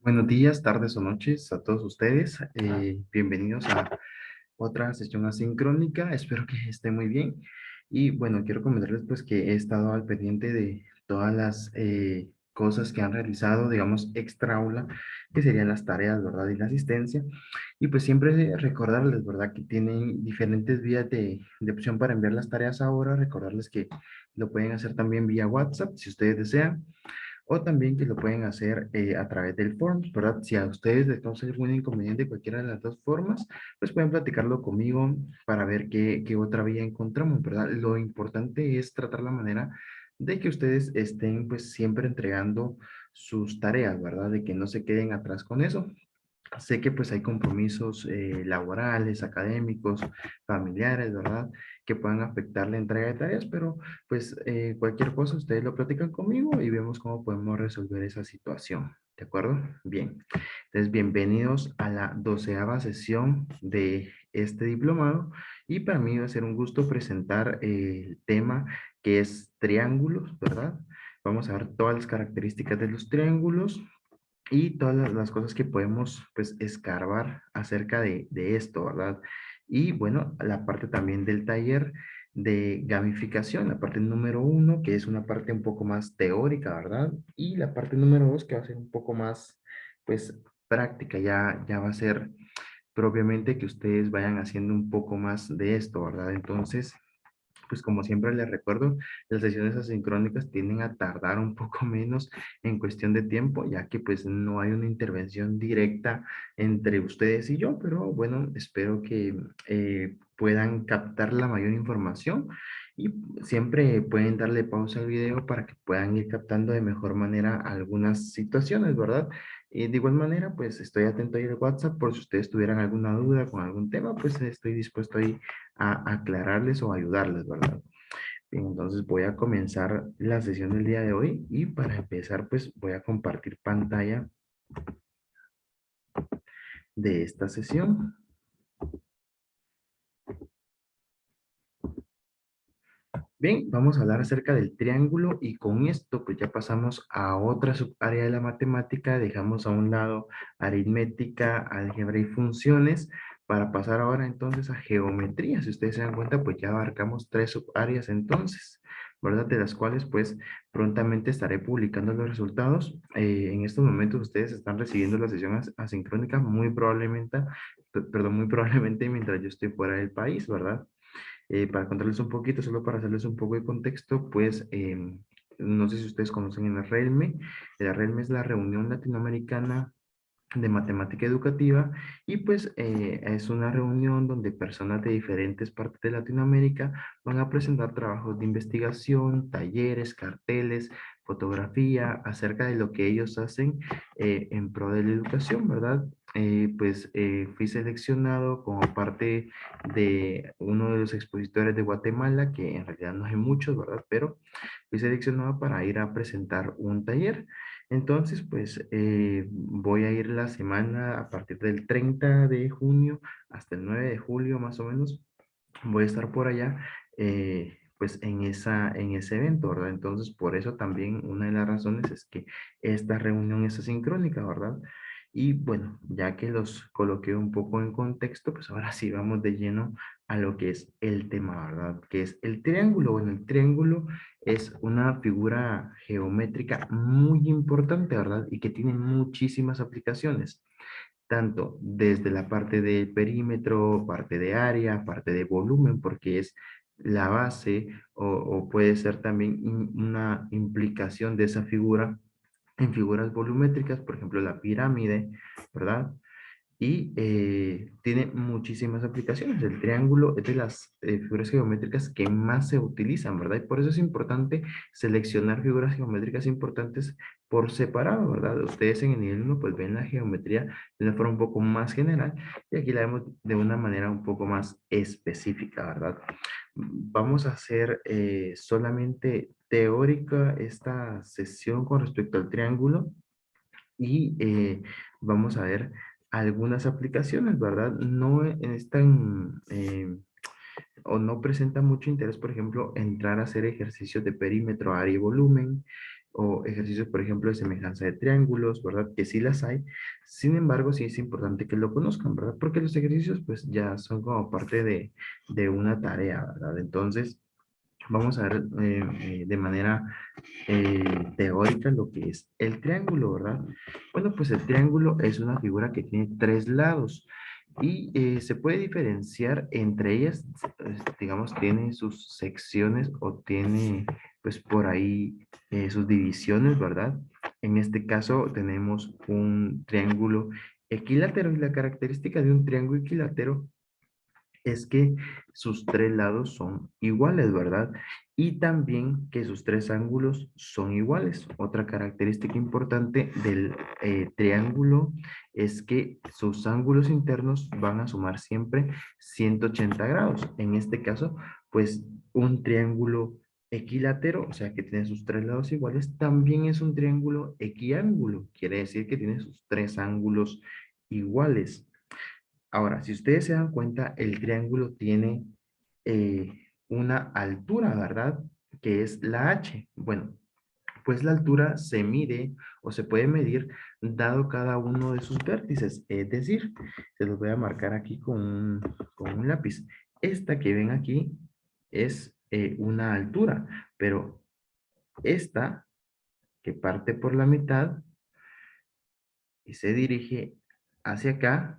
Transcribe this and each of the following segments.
Buenos días, tardes o noches a todos ustedes. Bienvenidos a otra sesión asincrónica. Espero que estén muy bien. Y bueno, quiero comentarles pues que he estado al pendiente de todas las cosas que han realizado, digamos, extra aula, que serían las tareas, ¿verdad? Y la asistencia. Y pues siempre recordarles, ¿verdad? Que tienen diferentes vías de opción para enviar las tareas ahora. Recordarles que lo pueden hacer también vía WhatsApp si ustedes desean o también que lo pueden hacer a través del Forms, ¿verdad? Si a ustedes les causa algún inconveniente cualquiera de las dos formas, pues pueden platicarlo conmigo para ver qué otra vía encontramos, ¿verdad? Lo importante es tratar la manera de que ustedes estén pues siempre entregando sus tareas, ¿verdad? De que no se queden atrás con eso. Sé que pues hay compromisos laborales, académicos, familiares, ¿verdad? Que puedan afectar la entrega de tareas, pero pues cualquier cosa ustedes lo platican conmigo y vemos cómo podemos resolver esa situación. ¿De acuerdo? Bien. Entonces, bienvenidos a la 12ª sesión de este diplomado y para mí va a ser un gusto presentar el tema que es triángulos, ¿verdad? Vamos a ver todas las características de los triángulos, y todas las cosas que podemos pues escarbar acerca de esto, ¿verdad? Y bueno, la parte también del taller de gamificación, la parte número uno, que es una parte un poco más teórica, ¿verdad? Y la parte número dos, que va a ser un poco más pues práctica, ya va a ser propiamente que ustedes vayan haciendo un poco más de esto, ¿verdad? Entonces, pues como siempre les recuerdo, las sesiones asincrónicas tienden a tardar un poco menos en cuestión de tiempo, ya que pues no hay una intervención directa entre ustedes y yo, pero bueno, espero que puedan captar la mayor información y siempre pueden darle pausa al video para que puedan ir captando de mejor manera algunas situaciones, ¿verdad? Y de igual manera, pues estoy atento ahí al WhatsApp por si ustedes tuvieran alguna duda con algún tema, pues estoy dispuesto ahí a aclararles o ayudarles, ¿verdad? Bien, entonces voy a comenzar la sesión del día de hoy y para empezar, pues voy a compartir pantalla de esta sesión. Bien, vamos a hablar acerca del triángulo y con esto pues ya pasamos a otra subárea de la matemática, dejamos a un lado aritmética, álgebra y funciones para pasar ahora entonces a geometría. Si ustedes se dan cuenta pues ya abarcamos tres subáreas entonces, ¿verdad? De las cuales pues prontamente estaré publicando los resultados. En estos momentos ustedes están recibiendo la sesión asincrónica muy probablemente, perdón, muy probablemente mientras yo estoy fuera del país, ¿verdad? Para contarles un poquito, solo para hacerles un poco de contexto, pues no sé si ustedes conocen en la RELME. La RELME es la Reunión Latinoamericana de Matemática Educativa y pues es una reunión donde personas de diferentes partes de Latinoamérica van a presentar trabajos de investigación, talleres, carteles, fotografía acerca de lo que ellos hacen en pro de la educación, ¿verdad? Fui seleccionado como parte de uno de los expositores de Guatemala, que en realidad no hay muchos, ¿verdad? Pero fui seleccionado para ir a presentar un taller. Entonces, pues voy a ir la semana a partir del 30 de junio hasta el 9 de julio más o menos. Voy a estar por allá, pues en ese evento, ¿verdad? Entonces, por eso también una de las razones es que esta reunión es asincrónica, ¿verdad? Y bueno, ya que los coloqué un poco en contexto, pues ahora sí vamos de lleno a lo que es el tema, ¿verdad? Que es el triángulo. Bueno, el triángulo es una figura geométrica muy importante, ¿verdad? Y que tiene muchísimas aplicaciones, tanto desde la parte de perímetro, parte de área, parte de volumen, porque es la base o puede ser también una implicación de esa figura en figuras volumétricas, por ejemplo, la pirámide, ¿verdad? Y tiene muchísimas aplicaciones. El triángulo es de las figuras geométricas que más se utilizan, ¿verdad? Y por eso es importante seleccionar figuras geométricas importantes por separado, ¿verdad? Ustedes en el nivel 1 pues ven la geometría de una forma un poco más general y aquí la vemos de una manera un poco más específica, ¿verdad? Vamos a hacer solamente teórica esta sesión con respecto al triángulo y vamos a ver algunas aplicaciones, ¿verdad? No están o no presenta mucho interés, por ejemplo, entrar a hacer ejercicios de perímetro, área y volumen. o ejercicios, por ejemplo, de semejanza de triángulos, ¿verdad? Que sí las hay. Sin embargo, sí es importante que lo conozcan, ¿verdad? Porque los ejercicios, pues, ya son como parte de una tarea, ¿verdad? Entonces, vamos a ver de manera teórica lo que es el triángulo, ¿verdad? Bueno, pues el triángulo es una figura que tiene tres lados y se puede diferenciar entre ellas, digamos, tiene sus secciones o tiene, pues por ahí, sus divisiones, ¿verdad? En este caso tenemos un triángulo equilátero y la característica de un triángulo equilátero es que sus tres lados son iguales, ¿verdad? Y también que sus tres ángulos son iguales. Otra característica importante del triángulo es que sus ángulos internos van a sumar siempre 180 grados. En este caso, pues un triángulo equilátero, o sea que tiene sus tres lados iguales, también es un triángulo equiángulo. Quiere decir que tiene sus tres ángulos iguales. Ahora, si ustedes se dan cuenta, el triángulo tiene una altura, ¿verdad? Que es la H. Bueno, pues la altura se mide o se puede medir dado cada uno de sus vértices. Es decir, se los voy a marcar aquí con un lápiz. Esta que ven aquí es una altura, pero esta que parte por la mitad y se dirige hacia acá,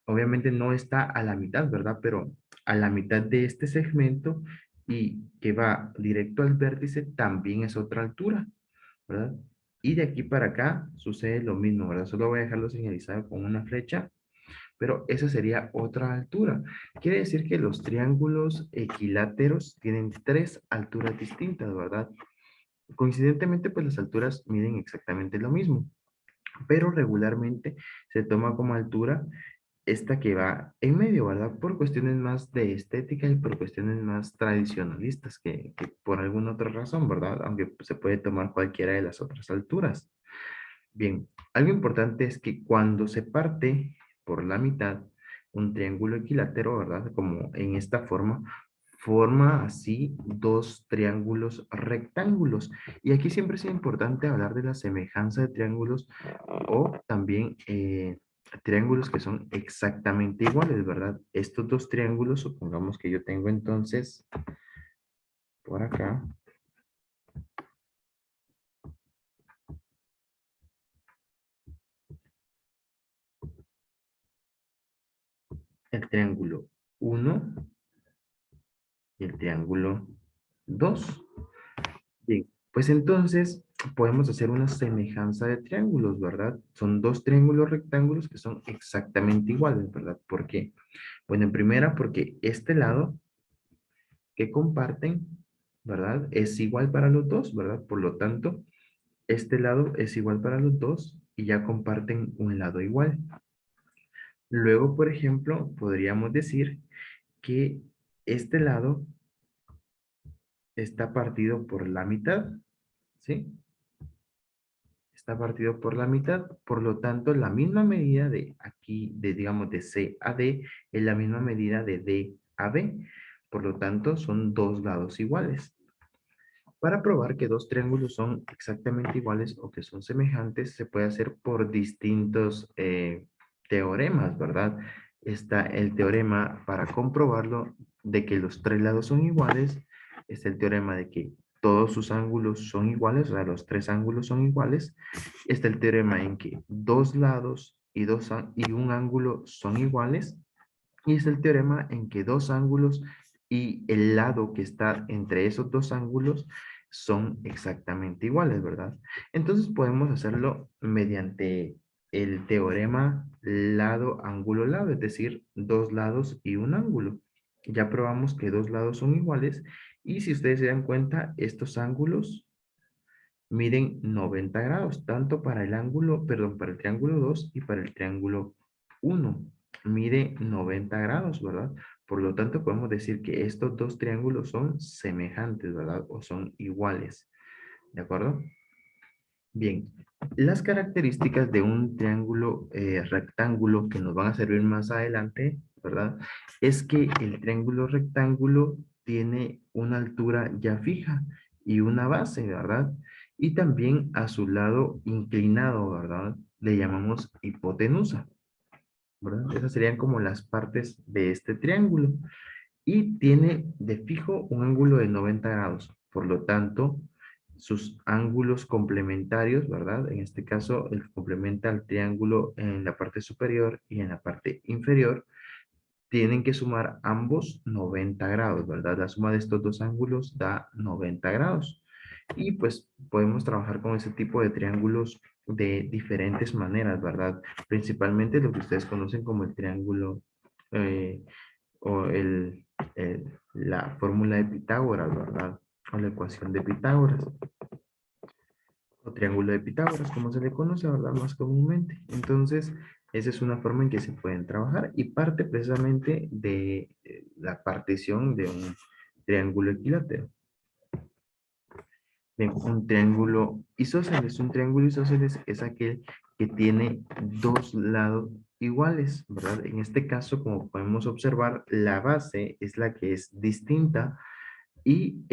obviamente no está a la mitad, ¿verdad? Pero a la mitad de este segmento y que va directo al vértice también es otra altura, ¿verdad? Y de aquí para acá sucede lo mismo, ¿verdad? Solo voy a dejarlo señalizado con una flecha, pero esa sería otra altura. Quiere decir que los triángulos equiláteros tienen tres alturas distintas, ¿verdad? Coincidentemente, pues las alturas miden exactamente lo mismo, pero regularmente se toma como altura esta que va en medio, ¿verdad? Por cuestiones más de estética y por cuestiones más tradicionalistas que por alguna otra razón, ¿verdad? Aunque se puede tomar cualquiera de las otras alturas. Bien, algo importante es que cuando se parte por la mitad un triángulo equilátero, ¿verdad? Como en esta forma, forma así dos triángulos rectángulos. Y aquí siempre es importante hablar de la semejanza de triángulos o también triángulos que son exactamente iguales, ¿verdad? Estos dos triángulos, supongamos que yo tengo entonces por acá el triángulo uno y el triángulo 2. Bien, pues entonces podemos hacer una semejanza de triángulos, ¿verdad? Son dos triángulos rectángulos que son exactamente iguales, ¿verdad? ¿Por qué? Bueno, en primera, porque este lado que comparten, ¿verdad? Es igual para los dos, ¿verdad? Por lo tanto, este lado es igual para los dos y ya comparten un lado igual. Luego, por ejemplo, podríamos decir que este lado está partido por la mitad, ¿sí? Está partido por la mitad, por lo tanto, la misma medida de aquí, de digamos de C a D, es la misma medida de D a B. Por lo tanto, son dos lados iguales. Para probar que dos triángulos son exactamente iguales o que son semejantes, se puede hacer por distintos teoremas, ¿verdad? Está el teorema para comprobarlo de que los tres lados son iguales. Está el teorema de que todos sus ángulos son iguales, o sea, los tres ángulos son iguales. Está el teorema en que dos lados y un ángulo son iguales. Y es el teorema en que dos ángulos y el lado que está entre esos dos ángulos son exactamente iguales, ¿verdad? Entonces podemos hacerlo mediante el teorema lado, ángulo, lado, es decir, dos lados y un ángulo. Ya probamos que dos lados son iguales y si ustedes se dan cuenta, estos ángulos miden 90 grados, tanto para el ángulo, perdón, para el triángulo 2 y para el triángulo uno. Mide 90 grados, ¿verdad? Por lo tanto, podemos decir que estos dos triángulos son semejantes, ¿verdad? O son iguales, ¿de acuerdo? Bien, las características de un triángulo rectángulo que nos van a servir más adelante, ¿verdad? Es que el triángulo rectángulo tiene una altura ya fija y una base, ¿verdad? Y también a su lado inclinado, ¿verdad? Le llamamos hipotenusa, ¿verdad? Esas serían como las partes de este triángulo. Y tiene de fijo un ángulo de 90 grados. Por lo tanto, sus ángulos complementarios, ¿verdad? En este caso, el complementa al triángulo en la parte superior y en la parte inferior, tienen que sumar ambos 90 grados, ¿verdad? La suma de estos dos ángulos da 90 grados. Y pues podemos trabajar con ese tipo de triángulos de diferentes maneras, ¿verdad? Principalmente lo que ustedes conocen como el triángulo eh, o la fórmula de Pitágoras, ¿verdad? O la ecuación de Pitágoras. O triángulo de Pitágoras, como se le conoce, ¿verdad? Más comúnmente. Entonces, esa es una forma en que se pueden trabajar y parte precisamente de la partición de un triángulo equilátero. Bien, un triángulo isósceles es aquel que tiene dos lados iguales, ¿verdad? En este caso, como podemos observar, la base es la que es distinta y,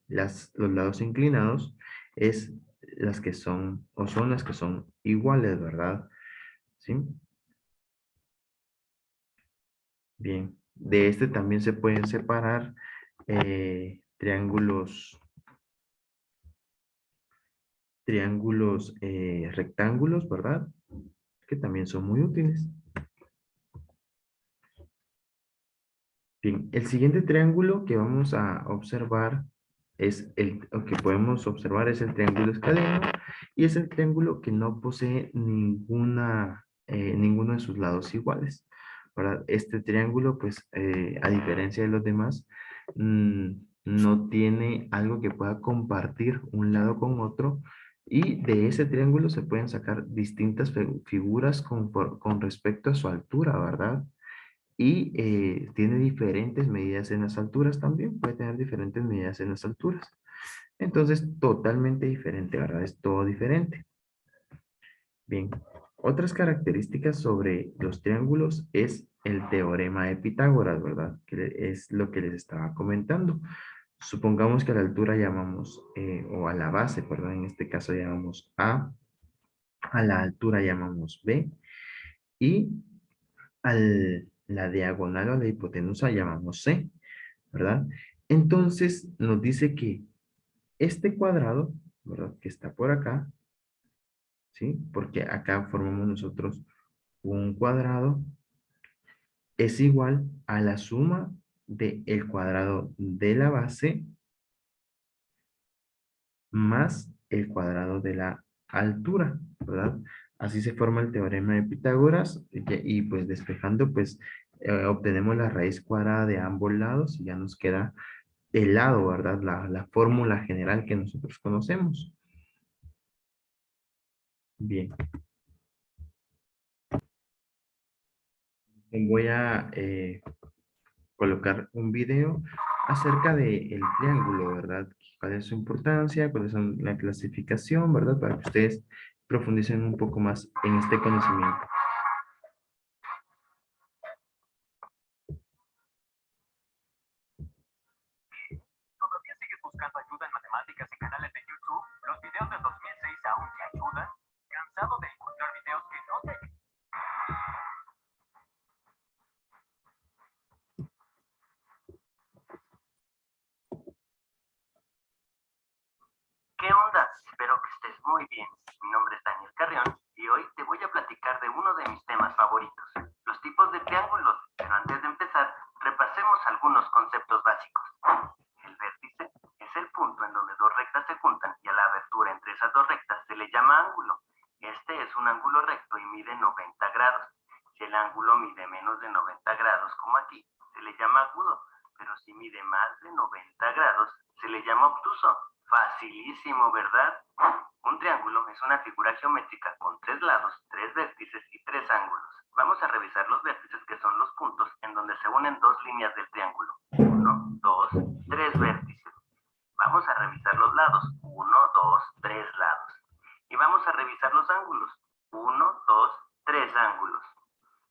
los lados inclinados es las que son, o son las que son iguales, ¿verdad? ¿Sí? Bien. De este también se pueden separar triángulos rectángulos, ¿verdad? Que también son muy útiles. Bien, el siguiente triángulo que vamos a observar o que podemos observar es el triángulo escaleno y es el triángulo que no posee ninguno de sus lados iguales, ¿verdad? Este triángulo, pues, a diferencia de los demás, mm, no tiene algo que pueda compartir un lado con otro y de ese triángulo se pueden sacar distintas figuras con respecto a su altura, ¿verdad? Y tiene diferentes medidas en las alturas también, puede tener diferentes medidas en las alturas. Entonces, totalmente diferente, ¿verdad? Es todo diferente. Bien, otras características sobre los triángulos es el teorema de Pitágoras, ¿verdad? Que es lo que les estaba comentando. Supongamos que a la altura llamamos, o a la base, perdón, en este caso llamamos a la altura llamamos B, y a la diagonal o la hipotenusa llamamos C. ¿Verdad? Entonces nos dice que este cuadrado, ¿verdad? Que está por acá, ¿sí? Porque acá formamos nosotros un cuadrado, es igual a la suma del cuadrado de la base más el cuadrado de la altura, ¿verdad? Así se forma el teorema de Pitágoras y pues despejando, pues obtenemos la raíz cuadrada de ambos lados y ya nos queda el lado, ¿verdad? La fórmula general que nosotros conocemos. Bien, voy a colocar un video acerca del triángulo, ¿verdad? ¿Cuál es su importancia? ¿Cuál es la clasificación, ¿verdad? Para que ustedes profundicen un poco más en este conocimiento. ¿Todavía sigues buscando ayuda en matemáticas y canales de YouTube? ¿Los videos del 2006 aún te ayudan? ¿Cansado de encontrar videos que no te ayudan? ¿Qué onda? Espero que estés muy bien. Mi nombre es Daniel Carrión y hoy te voy a platicar de uno de mis temas favoritos, los tipos de triángulos. Pero antes de empezar, repasemos algunos conceptos básicos. El vértice es el punto en donde dos rectas se juntan y a la abertura entre esas dos rectas se le llama ángulo. Este es un ángulo recto y mide 90 grados. Si el ángulo mide menos de 90 grados, como aquí, se le llama agudo, pero si mide más de 90 grados, se le llama obtuso. Facilísimo, ¿verdad? Un triángulo es una figura geométrica con tres lados, tres vértices y tres ángulos. Vamos a revisar los vértices, que son los puntos en donde se unen dos líneas del triángulo. 1, 2, 3 vértices. Vamos a revisar los lados. 1, 2, 3 lados. Y vamos a revisar los ángulos. 1, 2, 3 ángulos.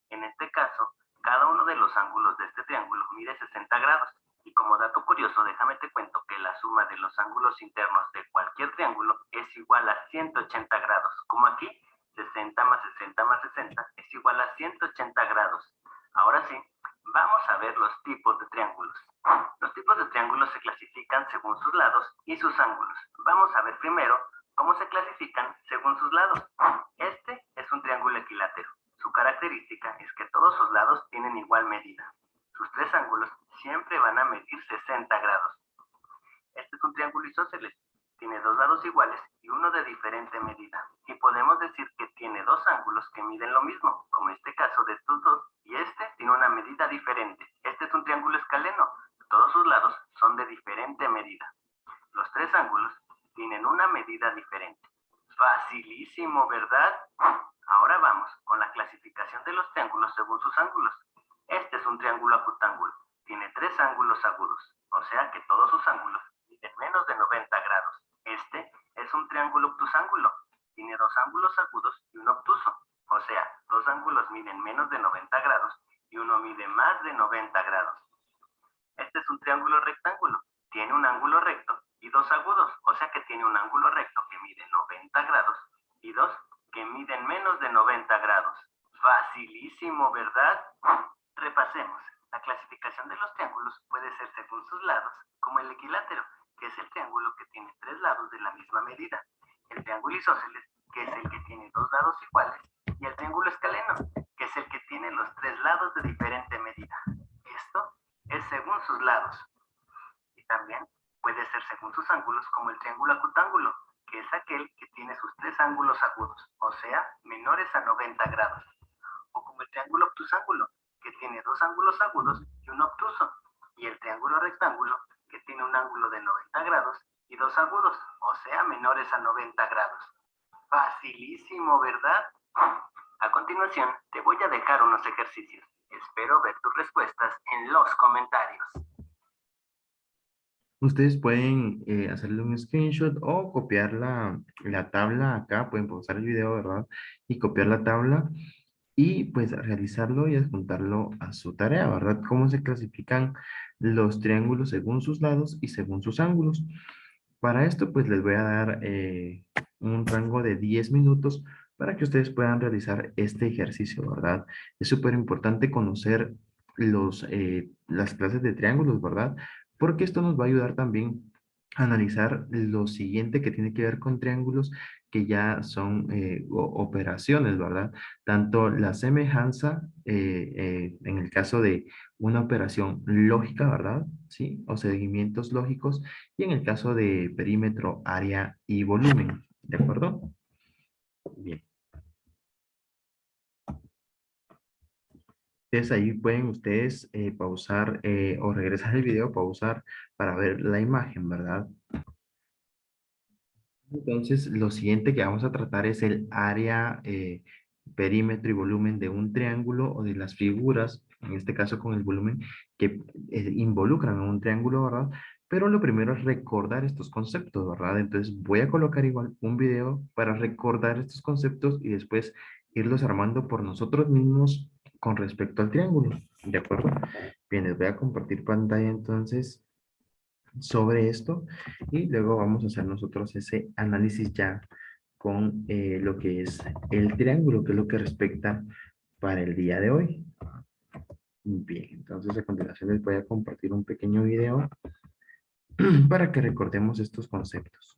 En este caso, cada uno de los ángulos de este triángulo mide 60 grados. Y como dato curioso, déjame te cuento que la suma de los ángulos internos de cualquier triángulo es igual a 180 grados. Como aquí, 60 más 60 más 60 es igual a 180 grados. Ahora sí, vamos a ver los tipos de triángulos. Los tipos de triángulos se clasifican según sus lados y sus ángulos. Vamos a ver primero cómo se clasifican según sus lados. Este es un triángulo equilátero. Su característica es que todos sus lados tienen igual medida. Sus tres ángulos siempre van a medir 60 grados. Este es un triángulo isósceles. Tiene dos lados iguales y uno de diferente medida. Y podemos decir que tiene dos ángulos que miden lo mismo, como este caso de estos dos, y este tiene una medida diferente. Este es un triángulo escaleno. Todos sus lados son de diferente medida. Los tres ángulos tienen una medida diferente. Facilísimo, ¿verdad? Ahora vamos con la clasificación de los triángulos según sus ángulos. Este es un triángulo acutángulo. Tiene tres ángulos agudos, o sea que todos sus ángulos miden menos de 90 grados. Este es un triángulo obtusángulo. Tiene dos ángulos agudos y un obtuso, o sea, dos ángulos miden menos de 90 grados y uno mide más de 90 grados. Este es un triángulo rectángulo. Tiene un ángulo recto y dos agudos, o sea que tiene un ángulo recto que mide 90 grados y dos que miden menos de 90 grados. Facilísimo, ¿verdad? Repasemos. La clasificación de los triángulos puede ser según sus lados, como el equilátero, que es el triángulo que tiene tres lados de la misma medida. El triángulo isósceles, que es el que tiene dos lados iguales. Y el triángulo escaleno, que es el que tiene los tres lados de diferente medida. Esto es según sus lados. Y también puede ser según sus ángulos, como el triángulo acutángulo, que es aquel que tiene sus tres ángulos agudos, o sea, menores a 90 grados. O como el triángulo obtusángulo, que tiene dos ángulos agudos y un obtuso. Y el triángulo rectángulo, que tiene un ángulo de 90 grados y dos agudos, o sea, menores a 90 grados. Facilísimo, ¿verdad? A continuación, te voy a dejar unos ejercicios. Espero ver tus respuestas en los comentarios. Ustedes pueden hacerle un screenshot o copiar la tabla acá, pueden pausar el video, ¿verdad? Y copiar la tabla y pues realizarlo y adjuntarlo a su tarea, ¿verdad? Cómo se clasifican los triángulos según sus lados y según sus ángulos. Para esto pues les voy a dar un rango de 10 minutos para que ustedes puedan realizar este ejercicio, ¿verdad? Es súper importante conocer las clases de triángulos, ¿verdad? Porque esto nos va a ayudar también a analizar lo siguiente que tiene que ver con triángulos que ya son operaciones, ¿verdad? Tanto la semejanza, en el caso de una operación lógica, ¿verdad? Sí, o seguimientos lógicos, y en el caso de perímetro, área y volumen, ¿de acuerdo? Bien. Entonces ahí pueden ustedes pausar o regresar el video, pausar para ver la imagen, ¿verdad? Entonces, lo siguiente que vamos a tratar es el área, perímetro y volumen de un triángulo o de las figuras, en este caso con el volumen, que involucran a un triángulo, ¿verdad? Pero lo primero es recordar estos conceptos, ¿verdad? Entonces, voy a colocar igual un video para recordar estos conceptos y después irlos armando por nosotros mismos con respecto al triángulo, ¿de acuerdo? Bien, les voy a compartir pantalla entonces sobre esto y luego vamos a hacer nosotros ese análisis ya con lo que es el triángulo, que es lo que respecta para el día de hoy. Bien, entonces a continuación les voy a compartir un pequeño video para que recordemos estos conceptos.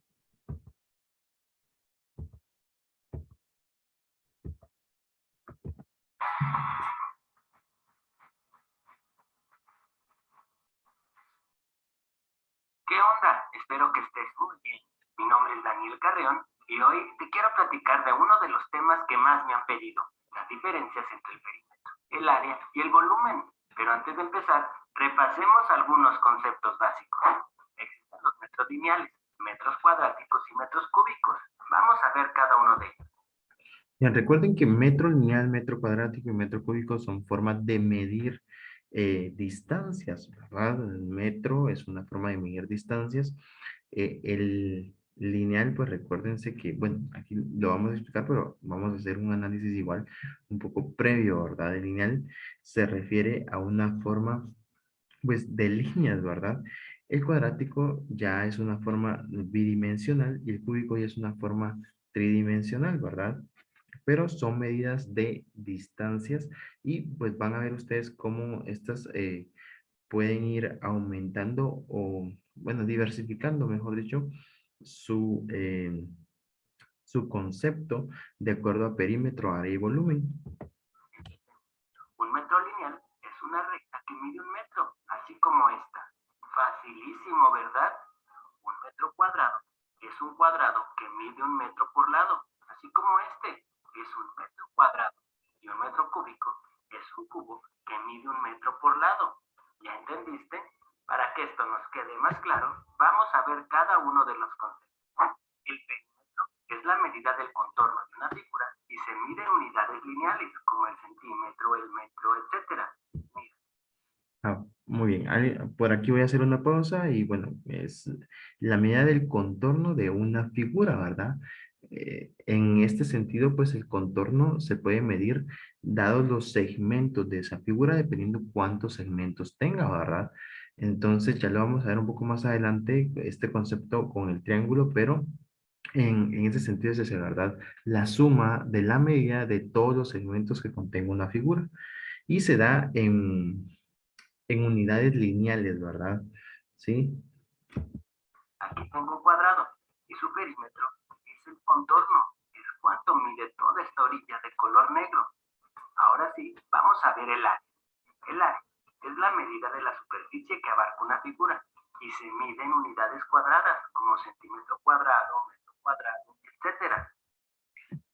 ¿Qué onda? Espero que estés muy bien. Mi nombre es Daniel Carreón y hoy te quiero platicar de uno de los temas que más me han pedido, las diferencias entre el perímetro, el área y el volumen. Pero antes de empezar, repasemos algunos conceptos básicos. Existen los metros lineales, metros cuadráticos y metros cúbicos. Vamos a ver cada uno de ellos. Bien, recuerden que metro lineal, metro cuadrático y metro cúbico son formas de medir distancias, ¿verdad? El metro es una forma de medir distancias. El lineal, pues recuérdense que, bueno, aquí lo vamos a explicar, pero vamos a hacer un análisis igual, un poco previo, ¿verdad? El lineal se refiere a una forma pues de líneas, ¿verdad? El cuadrático ya es una forma bidimensional y el cúbico ya es una forma tridimensional, ¿verdad? Pero son medidas de distancias y pues van a ver ustedes cómo estas pueden ir aumentando o, bueno, diversificando, mejor dicho, su, su concepto de acuerdo a perímetro, área y volumen. Un metro lineal es una recta que mide un metro, así como esta. Facilísimo, ¿verdad? Un metro cuadrado es un cuadrado que mide un metro por lado, así como este es un metro cuadrado. Y un metro cúbico es un cubo que mide un metro por lado. ¿Ya entendiste? Para que esto nos quede más claro, vamos a ver cada uno de los conceptos. El perímetro es la medida del contorno de una figura y se mide en unidades lineales, como el centímetro, el metro, etcétera. Mira, Ah, muy bien, por aquí voy a hacer una pausa y bueno, es la medida del contorno de una figura, ¿verdad? En este sentido, pues el contorno se puede medir dados los segmentos de esa figura, dependiendo cuántos segmentos tenga, ¿verdad? Entonces ya lo vamos a ver un poco más adelante, este concepto con el triángulo, pero en ese sentido es ese, ¿verdad? La suma de la medida de todos los segmentos que contenga una figura y se da en unidades lineales, ¿verdad? ¿Sí? aquí tengo un cuadrado y su perímetro es el contorno, es cuánto mide toda esta orilla de color negro. Ahora sí, vamos a ver el área. El área es la medida de la superficie que abarca una figura y se mide en unidades cuadradas, como centímetro cuadrado, metro cuadrado, etcétera.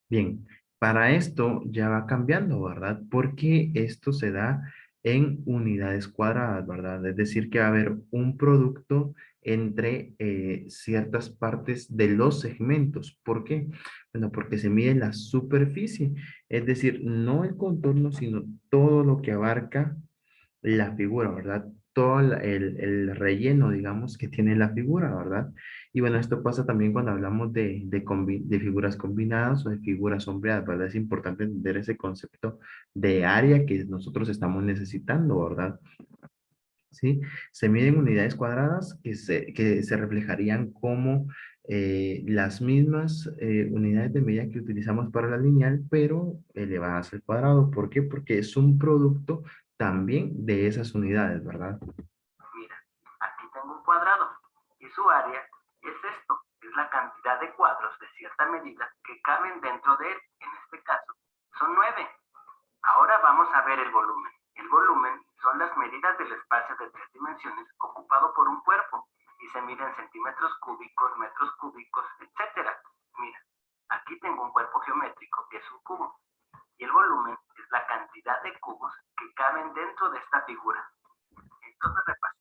Bien, para esto ya va cambiando, ¿verdad? Porque esto se da en unidades cuadradas, ¿verdad? Es decir, que va a haber un producto entre ciertas partes de los segmentos. ¿Por qué? Bueno, porque se mide la superficie, es decir, no el contorno, sino todo lo que abarca la figura, ¿verdad? Todo el relleno, digamos, que tiene la figura, ¿verdad? Y bueno, esto pasa también cuando hablamos de figuras combinadas o de figuras sombreadas, ¿verdad? Es importante entender ese concepto de área que nosotros estamos necesitando, ¿verdad? ¿Sí? Se miden unidades cuadradas que se reflejarían como las mismas unidades de medida que utilizamos para la lineal, pero elevadas al cuadrado. ¿Por qué? Porque es un producto también de esas unidades, ¿verdad? Mira, aquí tengo un cuadrado y su área es esto, es la cantidad de cuadros de cierta medida que caben dentro de él. En este caso, son 9. Ahora vamos a ver el volumen. El volumen son las medidas del espacio de 3 dimensiones ocupado por un cuerpo y se mide en centímetros cúbicos, metros cúbicos, etcétera. Mira, aquí tengo un cuerpo geométrico que es un cubo y el volumen es la cantidad de cubos que caben dentro de esta figura. Entonces repasa.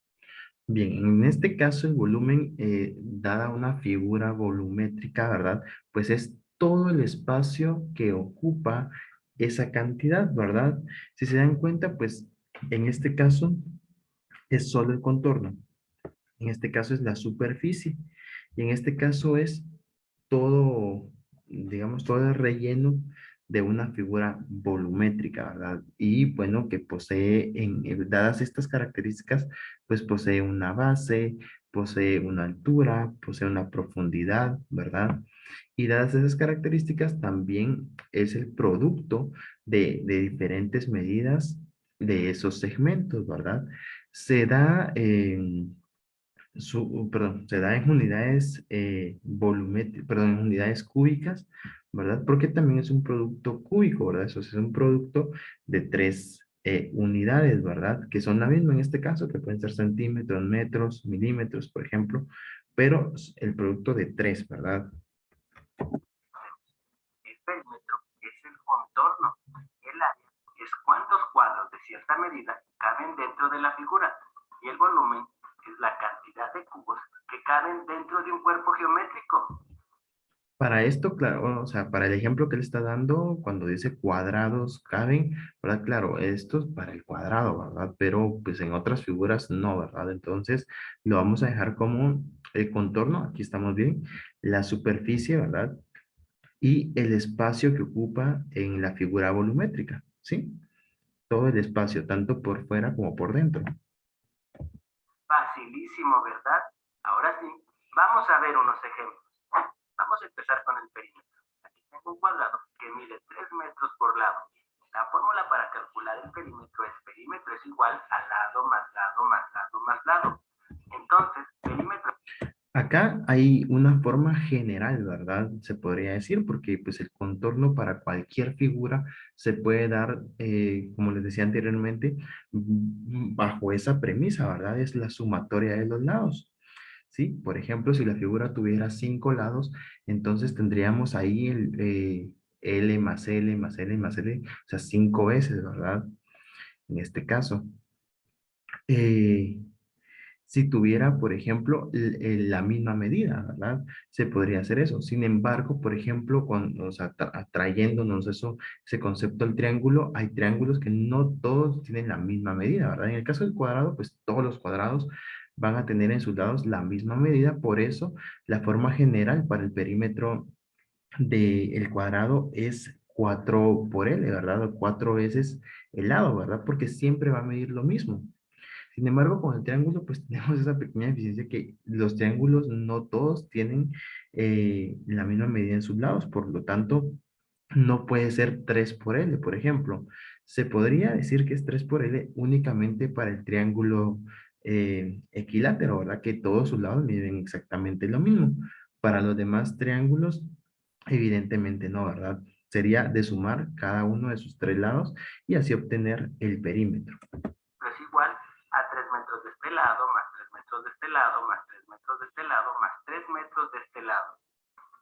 Bien, en este caso el volumen, dada una figura volumétrica, ¿verdad? Pues es todo el espacio que ocupa esa cantidad, ¿verdad? Si se dan cuenta, pues en este caso es solo el contorno. En este caso es la superficie. Y en este caso es todo, digamos, todo el relleno de una figura volumétrica, ¿verdad? Y bueno, que posee, dadas estas características, pues posee una base, posee una altura, posee una profundidad, ¿verdad? Y dadas esas características, también es el producto de diferentes medidas de esos segmentos, ¿verdad? Se da en perdón, se da en unidades perdón, en unidades cúbicas, ¿verdad? Porque también es un producto cúbico, ¿verdad? Eso es un producto de tres unidades, ¿verdad? Que son la misma en este caso, que pueden ser centímetros, metros, milímetros, por ejemplo, pero el producto de tres, ¿verdad? El perímetro es el contorno. El área es cuántos cuadros de cierta medida caben dentro de la figura. Y el volumen es la cantidad de cubos que caben dentro de un cuerpo geométrico. Para esto, claro, o sea, para el ejemplo que él está dando, cuando dice cuadrados caben, ¿verdad? Claro, esto es para el cuadrado, ¿verdad? Pero pues en otras figuras no, ¿verdad? Entonces lo vamos a dejar como el contorno, aquí estamos bien, la superficie, ¿verdad? Y el espacio que ocupa en la figura volumétrica, ¿sí? Todo el espacio, tanto por fuera como por dentro. Facilísimo, ¿verdad? Ahora sí, vamos a ver unos ejemplos. Vamos a empezar con el perímetro. Aquí tengo un cuadrado que mide 3 metros por lado. La fórmula para calcular el perímetro es igual a lado más lado más lado más lado. Entonces, perímetro. Acá hay una forma general, ¿verdad? Se podría decir, porque pues el contorno para cualquier figura se puede dar, como les decía anteriormente, bajo esa premisa, ¿verdad? Es la sumatoria de los lados. ¿Sí? Por ejemplo, si la figura tuviera 5 lados, entonces tendríamos ahí L más L más L más L, o sea, 5 veces, ¿verdad? En este caso. Eh, si tuviera, por ejemplo, la misma medida, ¿verdad? Se podría hacer eso. Sin embargo, por ejemplo, cuando, o sea, trayéndonos ese concepto del triángulo, hay triángulos que no todos tienen la misma medida, ¿verdad? En el caso del cuadrado, pues todos los cuadrados van a tener en sus lados la misma medida. Por eso, la forma general para el perímetro del cuadrado es 4 por L, ¿verdad? O 4 veces el lado, ¿verdad? Porque siempre va a medir lo mismo. Sin embargo, con el triángulo, pues tenemos esa pequeña deficiencia que los triángulos no todos tienen la misma medida en sus lados, por lo tanto, no puede ser 3 por L, por ejemplo. Se podría decir que es 3 por L únicamente para el triángulo equilátero, ¿verdad? Que todos sus lados miden exactamente lo mismo. Para los demás triángulos, evidentemente no, ¿verdad? Sería de sumar cada uno de sus 3 lados y así obtener el perímetro. Es igual a 3 metros de este lado, más 3 metros de este lado, más 3 metros de este lado, más 3 metros de este lado.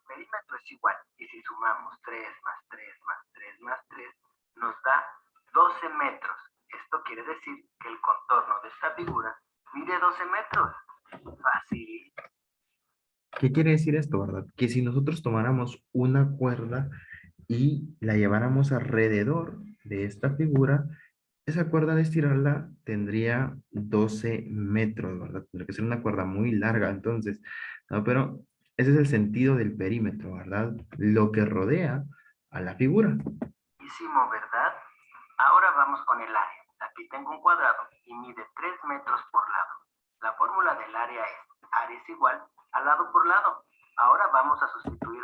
Perímetro es igual, y si sumamos 3 más 3 más 3 más 3, nos da 12 metros. Esto quiere decir que el contorno de esta figura mide 12 metros. Fácil. ¿Qué quiere decir esto, verdad? Que si nosotros tomáramos una cuerda y la lleváramos alrededor de esta figura, esa cuerda de estirarla tendría 12 metros, ¿verdad? Tendría que ser una cuerda muy larga, entonces, ¿no? Pero ese es el sentido del perímetro, ¿verdad? Lo que rodea a la figura. Buenísimo, ¿verdad? Ahora vamos con el área. Aquí tengo un cuadrado y mide 3 metros por lado. La fórmula del área es igual a lado por lado. Ahora vamos a sustituir.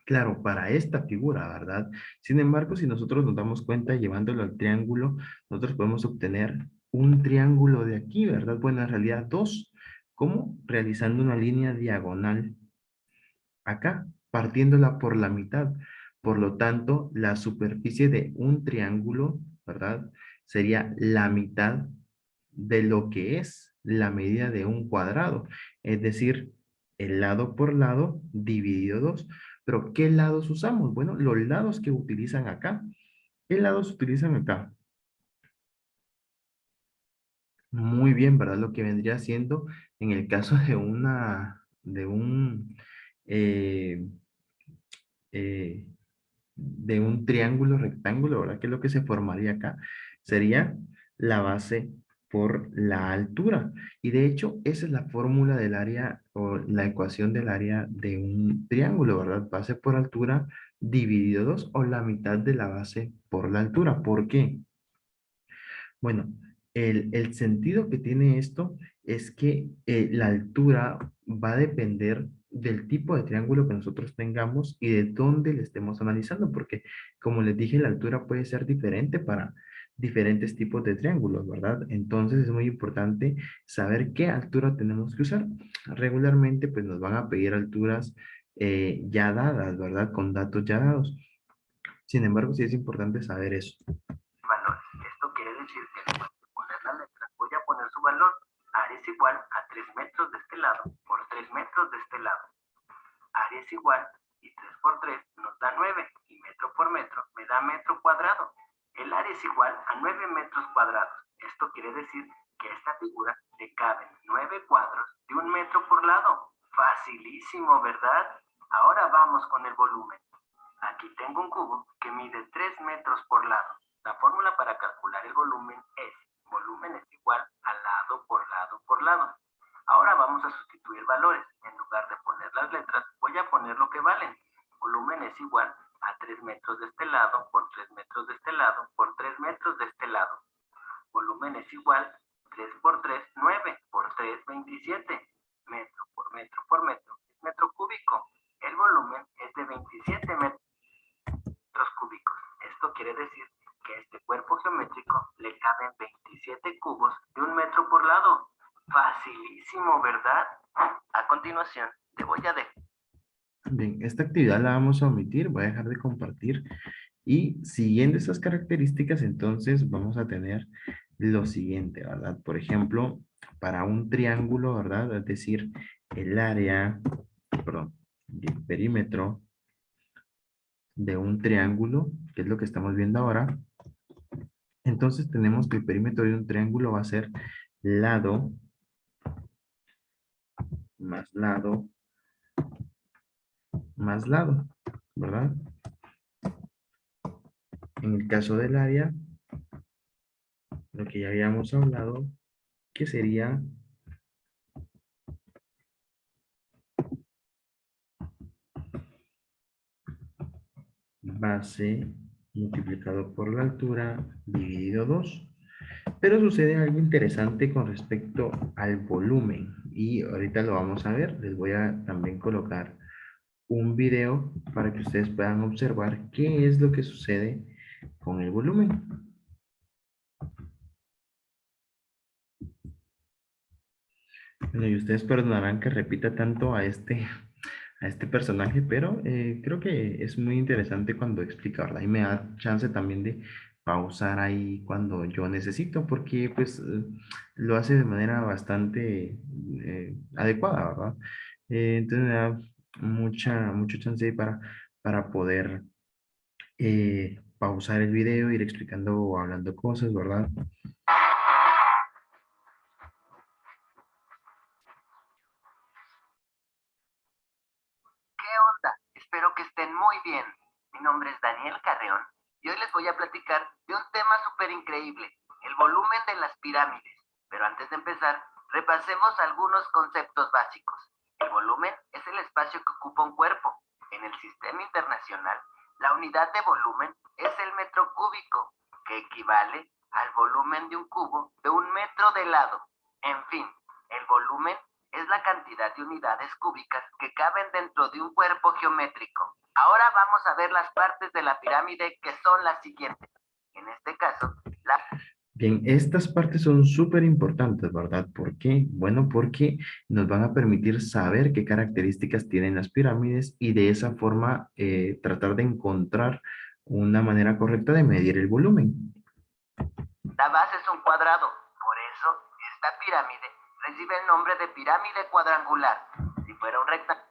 Claro, para esta figura, ¿verdad? Sin embargo, si nosotros nos damos cuenta llevándolo al triángulo, nosotros podemos obtener un triángulo de aquí, ¿verdad? Bueno, en realidad dos. ¿Cómo? Realizando una línea diagonal acá, partiéndola por la mitad. Por lo tanto, la superficie de un triángulo, ¿verdad? Sería la mitad de lo que es la medida de un cuadrado. Es decir, el lado por lado dividido 2. Pero, ¿qué lados usamos? Bueno, los lados que utilizan acá. ¿Qué lados utilizan acá? Muy bien, ¿verdad? Lo que vendría siendo en el caso eh, eh, de un triángulo rectángulo, ¿verdad? Que es lo que se formaría acá. Sería la base por la altura. Y de hecho, esa es la fórmula del área o la ecuación del área de un triángulo, ¿verdad? Base por altura dividido 2 o la mitad de la base por la altura. ¿Por qué? Bueno, el sentido que tiene esto es que la altura va a depender del tipo de triángulo que nosotros tengamos y de dónde le estemos analizando, porque como les dije, la altura puede ser diferente para diferentes tipos de triángulos, ¿verdad? Entonces es muy importante saber qué altura tenemos que usar. Regularmente, pues nos van a pedir alturas ya dadas, ¿verdad? Con datos ya dados. Sin embargo, sí es importante saber eso. Valores. Esto quiere decir que después de poner la letra, voy a poner su valor. Área es igual a 3 metros de este lado por 3 metros de este lado. Área es igual y 3 por 3 nos da 9 y metro por metro me da metro cuadrado. El área es igual a 9 metros cuadrados. Esto quiere decir que a esta figura le caben 9 cuadros de 1 metro por lado. Facilísimo, ¿verdad? Ahora vamos con el volumen. Aquí tengo un cubo que mide 3 metros por lado. La fórmula para calcular el volumen es igual a lado por lado por lado. Ahora vamos a sustituir valores. En lugar de poner las letras, voy a poner lo que valen. Volumen es igual a 3 metros de este lado por 3 metros de este lado por 3 metros de este lado. Volumen es igual a 3 por 3, 9 por 3, 27. Metro por metro por metro es metro cúbico. El volumen es de 27 metros cúbicos. Esto quiere decir que a este cuerpo geométrico le caben 27 cubos de 1 metro por lado. Facilísimo, ¿verdad? A continuación, te voy a dejar. Bien, esta actividad la vamos a omitir, voy a dejar de compartir. Y siguiendo esas características, entonces vamos a tener lo siguiente, ¿verdad? Por ejemplo, para un triángulo, ¿verdad? Es decir, el área, perdón, el perímetro de un triángulo, que es lo que estamos viendo ahora. Entonces tenemos que el perímetro de un triángulo va a ser lado más lado más lado, ¿verdad? En el caso del área, lo que ya habíamos hablado, que sería base multiplicado por la altura dividido 2. Pero sucede algo interesante con respecto al volumen y ahorita lo vamos a ver. Les voy a también colocar un video para que ustedes puedan observar qué es lo que sucede con el volumen. Bueno, y ustedes perdonarán que repita tanto a este personaje, pero creo que es muy interesante cuando explica, ¿verdad? Y me da chance también de pausar ahí cuando yo necesito, porque pues lo hace de manera bastante adecuada, ¿verdad? Entonces me da mucho chance ahí para poder pausar el video, ir explicando o hablando cosas, ¿verdad? ¿Qué onda? Espero que estén muy bien. Mi nombre es Daniel Carreón y hoy les voy a platicar de un tema súper increíble, el volumen de las pirámides. Pero antes de empezar, repasemos algunos conceptos básicos. El volumen es el espacio que ocupa un cuerpo. En el sistema internacional, la unidad de volumen es el metro cúbico, que equivale al volumen de un cubo de 1 metro de lado. En fin, el volumen es la cantidad de unidades cúbicas que caben dentro de un cuerpo geométrico. Ahora vamos a ver las partes de la pirámide que son las siguientes. En este caso, la... Bien, estas partes son súper importantes, ¿verdad? ¿Por qué? Bueno, porque nos van a permitir saber qué características tienen las pirámides y de esa forma tratar de encontrar una manera correcta de medir el volumen. La base es un cuadrado, por eso esta pirámide recibe el nombre de pirámide cuadrangular. Si fuera un rectángulo.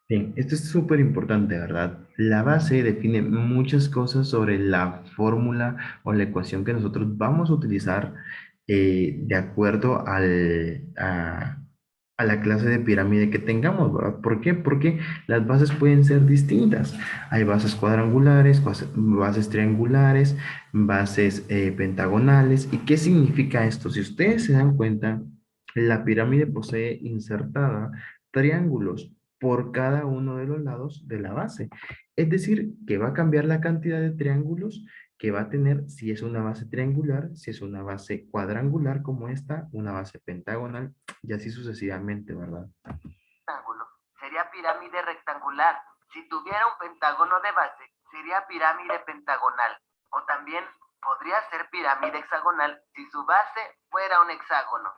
Bien, esto es súper importante, ¿verdad? La base define muchas cosas sobre la fórmula o la ecuación que nosotros vamos a utilizar de acuerdo a la clase de pirámide que tengamos, ¿verdad? ¿Por qué? Porque las bases pueden ser distintas. Hay bases cuadrangulares, bases triangulares, bases pentagonales. ¿Y qué significa esto? Si ustedes se dan cuenta, la pirámide posee insertada triángulos por cada uno de los lados de la base. Es decir, que va a cambiar la cantidad de triángulos que va a tener si es una base triangular, si es una base cuadrangular como esta, una base pentagonal y así sucesivamente, ¿verdad? Rectángulo sería pirámide rectangular. Si tuviera un pentágono de base, sería pirámide pentagonal. O también podría ser pirámide hexagonal si su base fuera un hexágono.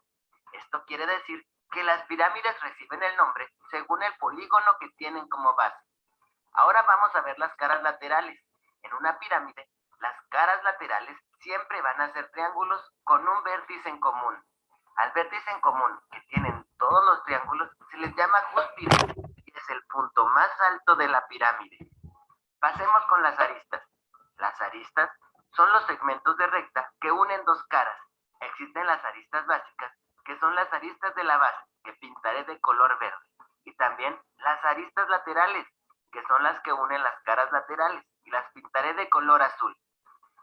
Esto quiere decir que las pirámides reciben el nombre según el polígono que tienen como base. Ahora vamos a ver las caras laterales. En una pirámide, las caras laterales siempre van a ser triángulos con un vértice en común. Al vértice en común que tienen todos los triángulos se les llama cúspide y es el punto más alto de la pirámide. Pasemos con las aristas. Las aristas son los segmentos de recta que unen dos caras. Existen las aristas básicas, que son las aristas de la base, que pintaré de color verde. Y también las aristas laterales, que son las que unen las caras laterales, y las pintaré de color azul.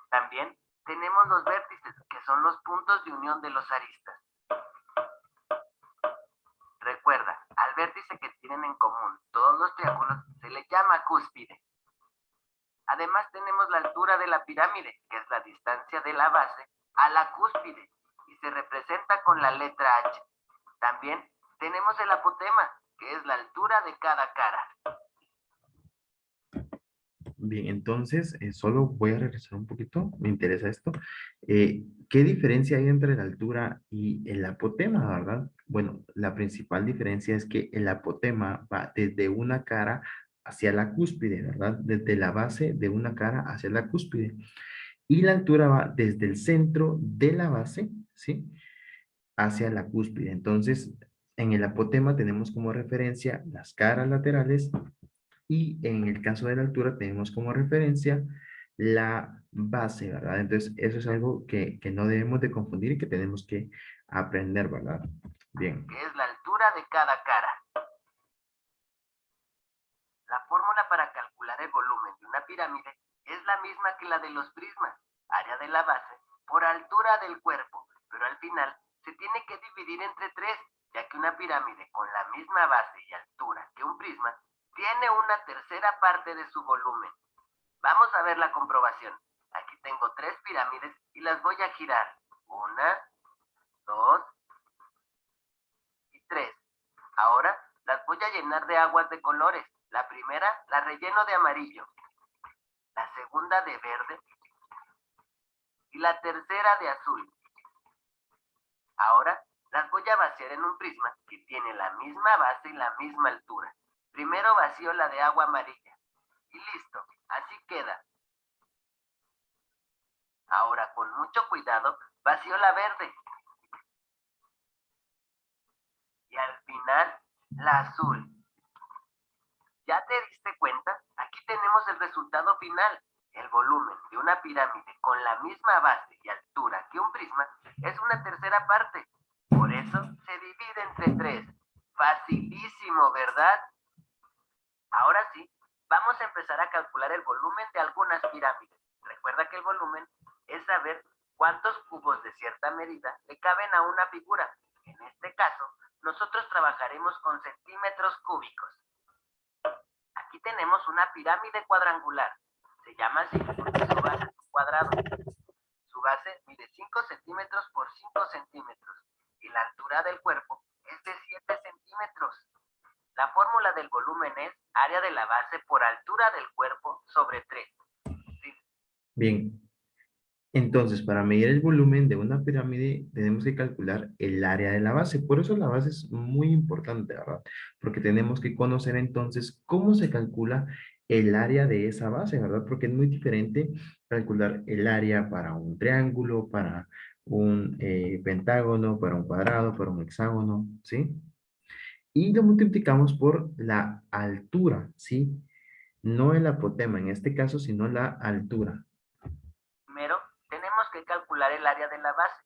También tenemos los vértices, que son los puntos de unión de los aristas. Recuerda, al vértice que tienen en común todos los triángulos se le llama cúspide. Además tenemos la altura de la pirámide, que es la distancia de la base a la cúspide. Y se representa con la letra H. También tenemos el apotema, que es la altura de cada cara. Bien, entonces, solo voy a regresar un poquito, me interesa esto. ¿Qué diferencia hay entre la altura y el apotema, verdad? Bueno, la principal diferencia es que el apotema va desde una cara hacia la cúspide, ¿verdad? Desde la base de una cara hacia la cúspide. Y la altura va desde el centro de la base, ¿sí? Hacia la cúspide. Entonces, en el apotema tenemos como referencia las caras laterales y en el caso de la altura tenemos como referencia la base, ¿verdad? Entonces, eso es algo que no debemos de confundir y que tenemos que aprender, ¿verdad? Bien. Que es la altura de cada cara. La fórmula para calcular el volumen de una pirámide es la misma que la de los prismas, área de la base por altura del cuerpo, pero al final se tiene que dividir entre 3, ya que una pirámide con la misma base y altura que un prisma tiene una tercera parte de su volumen. Vamos a ver la comprobación. Aquí tengo 3 pirámides y las voy a girar. 1, 2 y 3. Ahora las voy a llenar de aguas de colores. La primera la relleno de amarillo, la segunda de verde y la tercera de azul. Ahora las voy a vaciar en un prisma que tiene la misma base y la misma altura. Primero vacío la de agua amarilla y listo, así queda. Ahora con mucho cuidado vacío la verde y al final la azul. ¿Ya te diste cuenta? Aquí tenemos el resultado final. El volumen de una pirámide con la misma base y altura que un prisma es una tercera parte. Por eso se divide entre 3. Facilísimo, ¿verdad? Ahora sí, vamos a empezar a calcular el volumen de algunas pirámides. Recuerda que el volumen es saber cuántos cubos de cierta medida le caben a una figura. En este caso, nosotros trabajaremos con centímetros cúbicos. Aquí tenemos una pirámide cuadrangular. Se llama así porque su base es un cuadrado. Su base mide 5 centímetros por 5 centímetros y la altura del cuerpo es de 7 centímetros. La fórmula del volumen es área de la base por altura del cuerpo sobre 3. Sí. Bien. Entonces, para medir el volumen de una pirámide, tenemos que calcular el área de la base. Por eso la base es muy importante, ¿verdad? Porque tenemos que conocer entonces cómo se calcula el área de esa base, ¿verdad? Porque es muy diferente calcular el área para un triángulo, para un pentágono, para un cuadrado, para un hexágono, ¿sí? Y lo multiplicamos por la altura, ¿sí? No el apotema en este caso, sino la altura. Primero, tenemos que calcular el área de la base.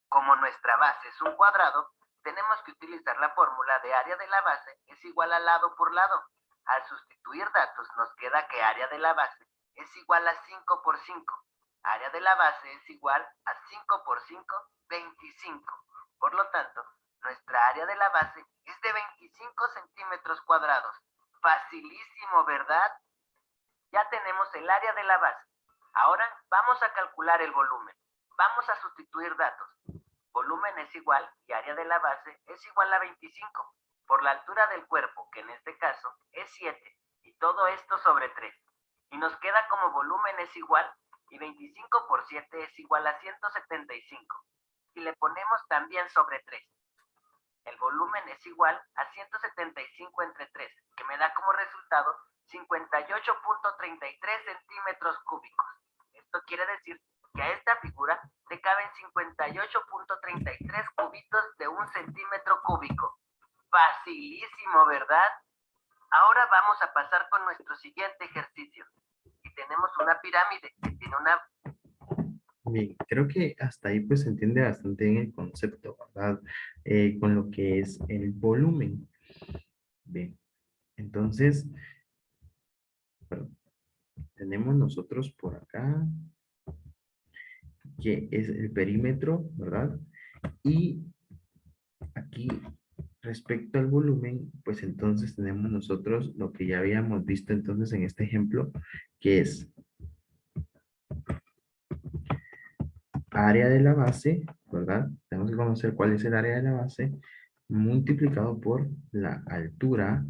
Como nuestra base es un cuadrado, tenemos que utilizar la fórmula de área de la base es igual a lado por lado. Al sustituir datos nos queda que área de la base es igual a 5 por 5. Área de la base es igual a 5 por 5, 25. Por lo tanto, nuestra área de la base es de 25 centímetros cuadrados. Facilísimo, ¿verdad? Ya tenemos el área de la base. Ahora vamos a calcular el volumen. Vamos a sustituir datos. Volumen es igual y área de la base es igual a 25 por la altura del cuerpo, que en este caso es 7, y todo esto sobre 3. Y nos queda como volumen es igual y 25 por 7 es igual a 175. Y le ponemos también sobre 3. El volumen es igual a 175 entre 3, que me da como resultado 58.33 centímetros cúbicos. Esto quiere decir que a esta figura le caben 58.33 cubitos de 1 centímetro cúbico. Facilísimo, ¿verdad? Ahora vamos a pasar con nuestro siguiente ejercicio. Y tenemos una pirámide que tiene una... Bien, creo que hasta ahí pues se entiende bastante bien el concepto, ¿verdad? Con lo que es el volumen. Bien, entonces, perdón, tenemos nosotros por acá que es el perímetro, ¿verdad? Y aquí, respecto al volumen, pues entonces tenemos nosotros lo que ya habíamos visto entonces en este ejemplo, que es área de la base, ¿verdad? ¿verdad? Tenemos que conocer cuál es el área de la base multiplicado por la altura,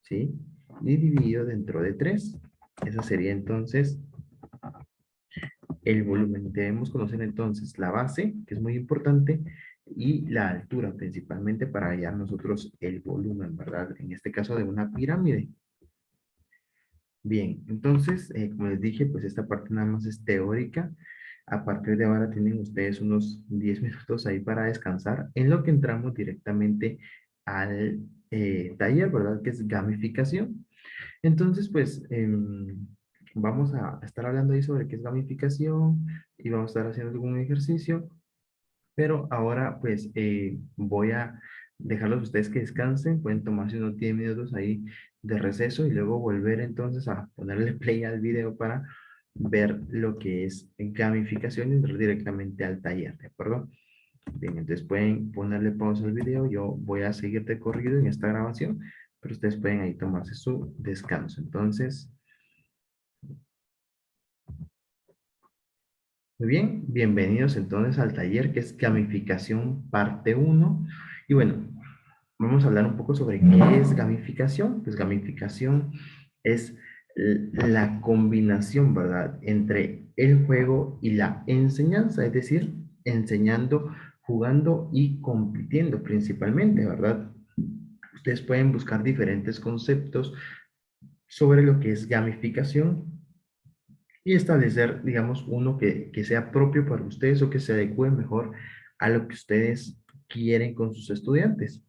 ¿sí? Y dividido dentro de 3. Eso sería entonces el volumen. Debemos conocer entonces la base, que es muy importante, y la altura principalmente para hallar nosotros el volumen, ¿verdad? En este caso de una pirámide. Bien, entonces, como les dije, pues esta parte nada más es teórica. A partir de ahora tienen ustedes unos 10 minutos ahí para descansar, en lo que entramos directamente al taller, ¿verdad? Que es gamificación. Entonces, pues, vamos a estar hablando ahí sobre qué es gamificación y vamos a estar haciendo algún ejercicio, pero ahora, pues, voy a dejarlos a ustedes que descansen, pueden tomarse unos 10 minutos ahí de receso y luego volver entonces a ponerle play al video para ver lo que es gamificación y entrar directamente al taller, ¿de acuerdo? Bien, entonces pueden ponerle pausa al video, yo voy a seguir de corrido en esta grabación, pero ustedes pueden ahí tomarse su descanso. Entonces, muy bien, bienvenidos entonces al taller que es gamificación parte uno. Y bueno, vamos a hablar un poco sobre qué es gamificación. Pues gamificación es la combinación, ¿verdad?, entre el juego y la enseñanza, es decir, enseñando, jugando y compitiendo principalmente, ¿verdad? Ustedes pueden buscar diferentes conceptos sobre lo que es gamificación y establecer, digamos, uno que sea propio para ustedes o que se adecue mejor a lo que ustedes quieren con sus estudiantes.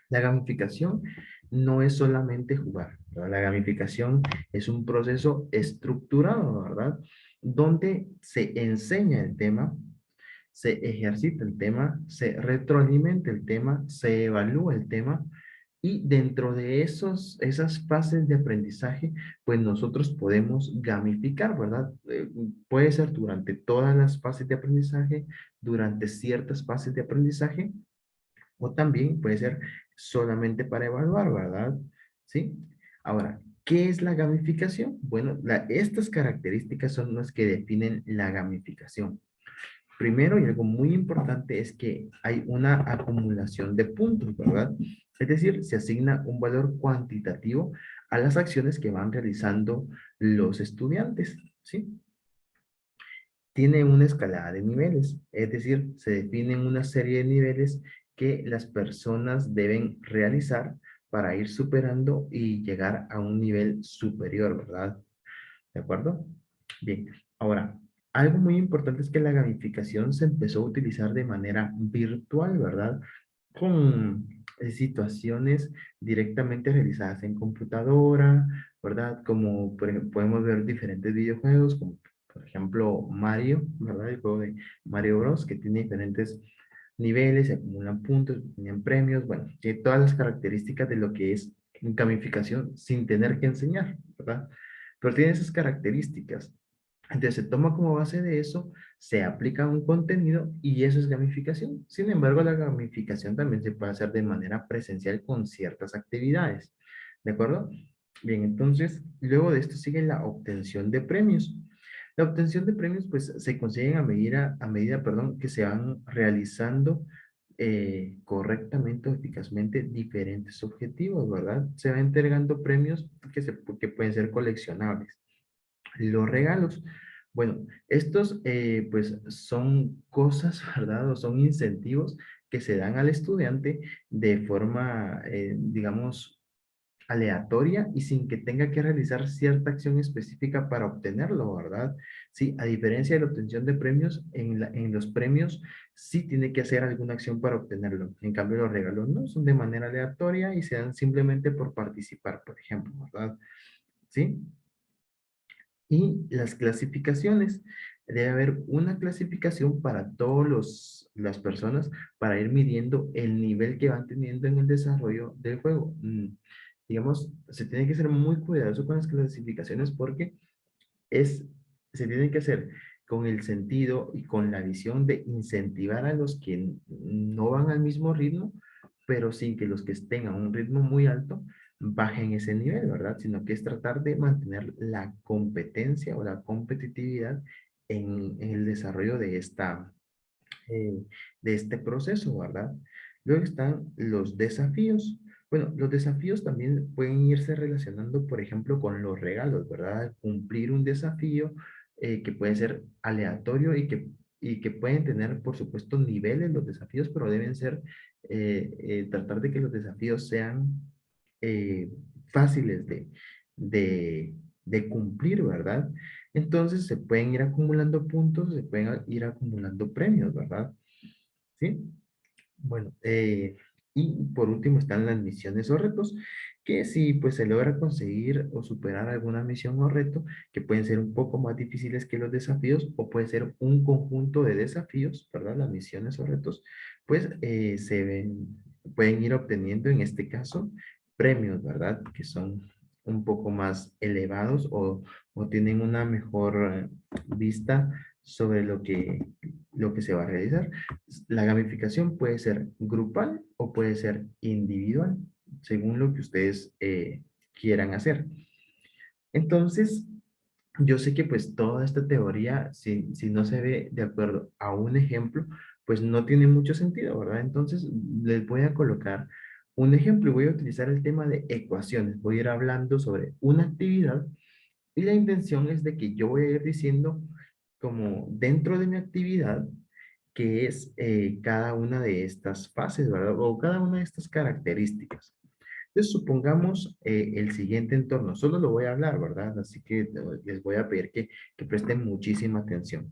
La gamificación no es solamente jugar, ¿verdad? La gamificación es un proceso estructurado, ¿verdad? Donde se enseña el tema, se ejercita el tema, se retroalimenta el tema, se evalúa el tema y dentro de esas fases de aprendizaje, pues nosotros podemos gamificar, ¿verdad? Puede ser durante todas las fases de aprendizaje, durante ciertas fases de aprendizaje, o también puede ser solamente para evaluar, ¿verdad? ¿Sí? Ahora, ¿qué es la gamificación? Bueno, estas características son las que definen la gamificación. Primero, y algo muy importante, es que hay una acumulación de puntos, ¿verdad? Es decir, se asigna un valor cuantitativo a las acciones que van realizando los estudiantes, ¿sí? Tiene una escalada de niveles, es decir, se definen una serie de niveles que las personas deben realizar para ir superando y llegar a un nivel superior, ¿verdad? ¿De acuerdo? Bien, ahora, algo muy importante es que la gamificación se empezó a utilizar de manera virtual, ¿verdad? Con situaciones directamente realizadas en computadora, ¿verdad? Como por ejemplo, podemos ver diferentes videojuegos, como por ejemplo Mario, ¿verdad? El juego de Mario Bros. Que tiene diferentes niveles, se acumulan puntos, tienen premios, bueno, tiene todas las características de lo que es gamificación sin tener que enseñar, ¿verdad? Pero tiene esas características. Entonces se toma como base de eso, se aplica un contenido y eso es gamificación. Sin embargo, la gamificación también se puede hacer de manera presencial con ciertas actividades. ¿De acuerdo? Bien, entonces, luego de esto sigue la obtención de premios. La obtención de premios, pues, se consiguen perdón, que se van realizando correctamente o eficazmente diferentes objetivos, ¿verdad? Se van entregando premios que pueden ser coleccionables. Los regalos. Bueno, estos pues son cosas, ¿verdad? O son incentivos que se dan al estudiante de forma, digamos, aleatoria y sin que tenga que realizar cierta acción específica para obtenerlo, ¿verdad? Sí, a diferencia de la obtención de premios, en los premios sí tiene que hacer alguna acción para obtenerlo. En cambio, los regalos no, son de manera aleatoria y se dan simplemente por participar, por ejemplo, ¿verdad? ¿Sí? Y las clasificaciones. Debe haber una clasificación para todas las personas para ir midiendo el nivel que van teniendo en el desarrollo del juego. Digamos, se tiene que ser muy cuidadoso con las clasificaciones porque es, se tiene que hacer con el sentido y con la visión de incentivar a los que no van al mismo ritmo, pero sin que los que estén a un ritmo muy alto bajen ese nivel, ¿verdad? Sino que es tratar de mantener la competencia o la competitividad en el desarrollo eh, de este proceso, ¿verdad? Luego están los desafíos. Bueno, los desafíos también pueden irse relacionando, por ejemplo, con los regalos, ¿verdad? Cumplir un desafío que puede ser aleatorio y que pueden tener, por supuesto, niveles los desafíos, pero deben ser, tratar de que los desafíos sean eh, fáciles de, de cumplir, ¿verdad? Entonces se pueden ir acumulando puntos, se pueden ir acumulando premios, ¿verdad? ¿Sí? Bueno, y por último están las misiones o retos, que si pues se logra conseguir o superar alguna misión o reto, que pueden ser un poco más difíciles que los desafíos, o puede ser un conjunto de desafíos, ¿verdad? Las misiones o retos, pues pueden ir obteniendo en este caso premios, ¿verdad? Que son un poco más elevados o tienen una mejor vista sobre lo que se va a realizar. La gamificación puede ser grupal o puede ser individual, según lo que ustedes quieran hacer. Entonces, yo sé que pues toda esta teoría, si no se ve de acuerdo a un ejemplo, pues no tiene mucho sentido, ¿verdad? Entonces, les voy a colocar un ejemplo y voy a utilizar el tema de ecuaciones. Voy a ir hablando sobre una actividad y la intención es de que yo voy a ir diciendo como dentro de mi actividad que es cada una de estas fases, ¿verdad? O cada una de estas características. Entonces, supongamos el siguiente entorno. Solo lo voy a hablar, ¿verdad? Así que les voy a pedir que presten muchísima atención,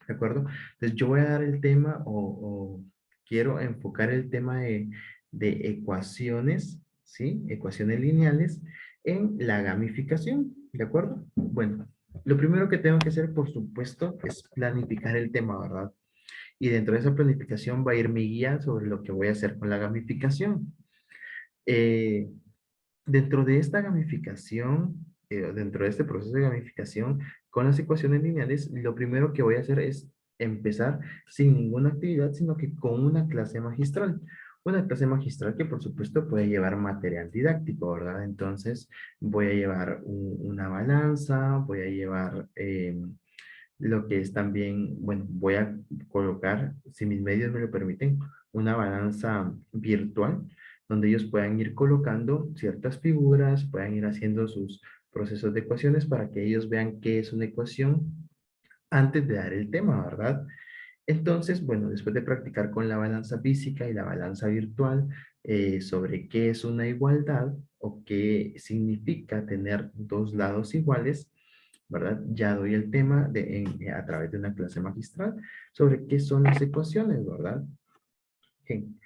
¿de acuerdo? Entonces, yo voy a dar el tema o quiero enfocar el tema de ecuaciones, ¿sí? Ecuaciones lineales en la gamificación, ¿de acuerdo? Bueno, lo primero que tengo que hacer, por supuesto, es planificar el tema, ¿verdad? Y dentro de esa planificación va a ir mi guía sobre lo que voy a hacer con la gamificación. Eh, Dentro de esta gamificación, dentro de este proceso de gamificación con las ecuaciones lineales, lo primero que voy a hacer es empezar sin ninguna actividad, sino que con una clase magistral. Una clase magistral que por supuesto puede llevar material didáctico, ¿verdad? Entonces voy a llevar una balanza, voy a llevar lo que es también, bueno, voy a colocar, si mis medios me lo permiten, una balanza virtual donde ellos puedan ir colocando ciertas figuras, puedan ir haciendo sus procesos de ecuaciones para que ellos vean qué es una ecuación antes de dar el tema, ¿verdad? Entonces, bueno, después de practicar con la balanza física y la balanza virtual sobre qué es una igualdad o qué significa tener dos lados iguales, ¿verdad? Ya doy el tema a través de una clase magistral sobre qué son las ecuaciones, ¿verdad? Bien.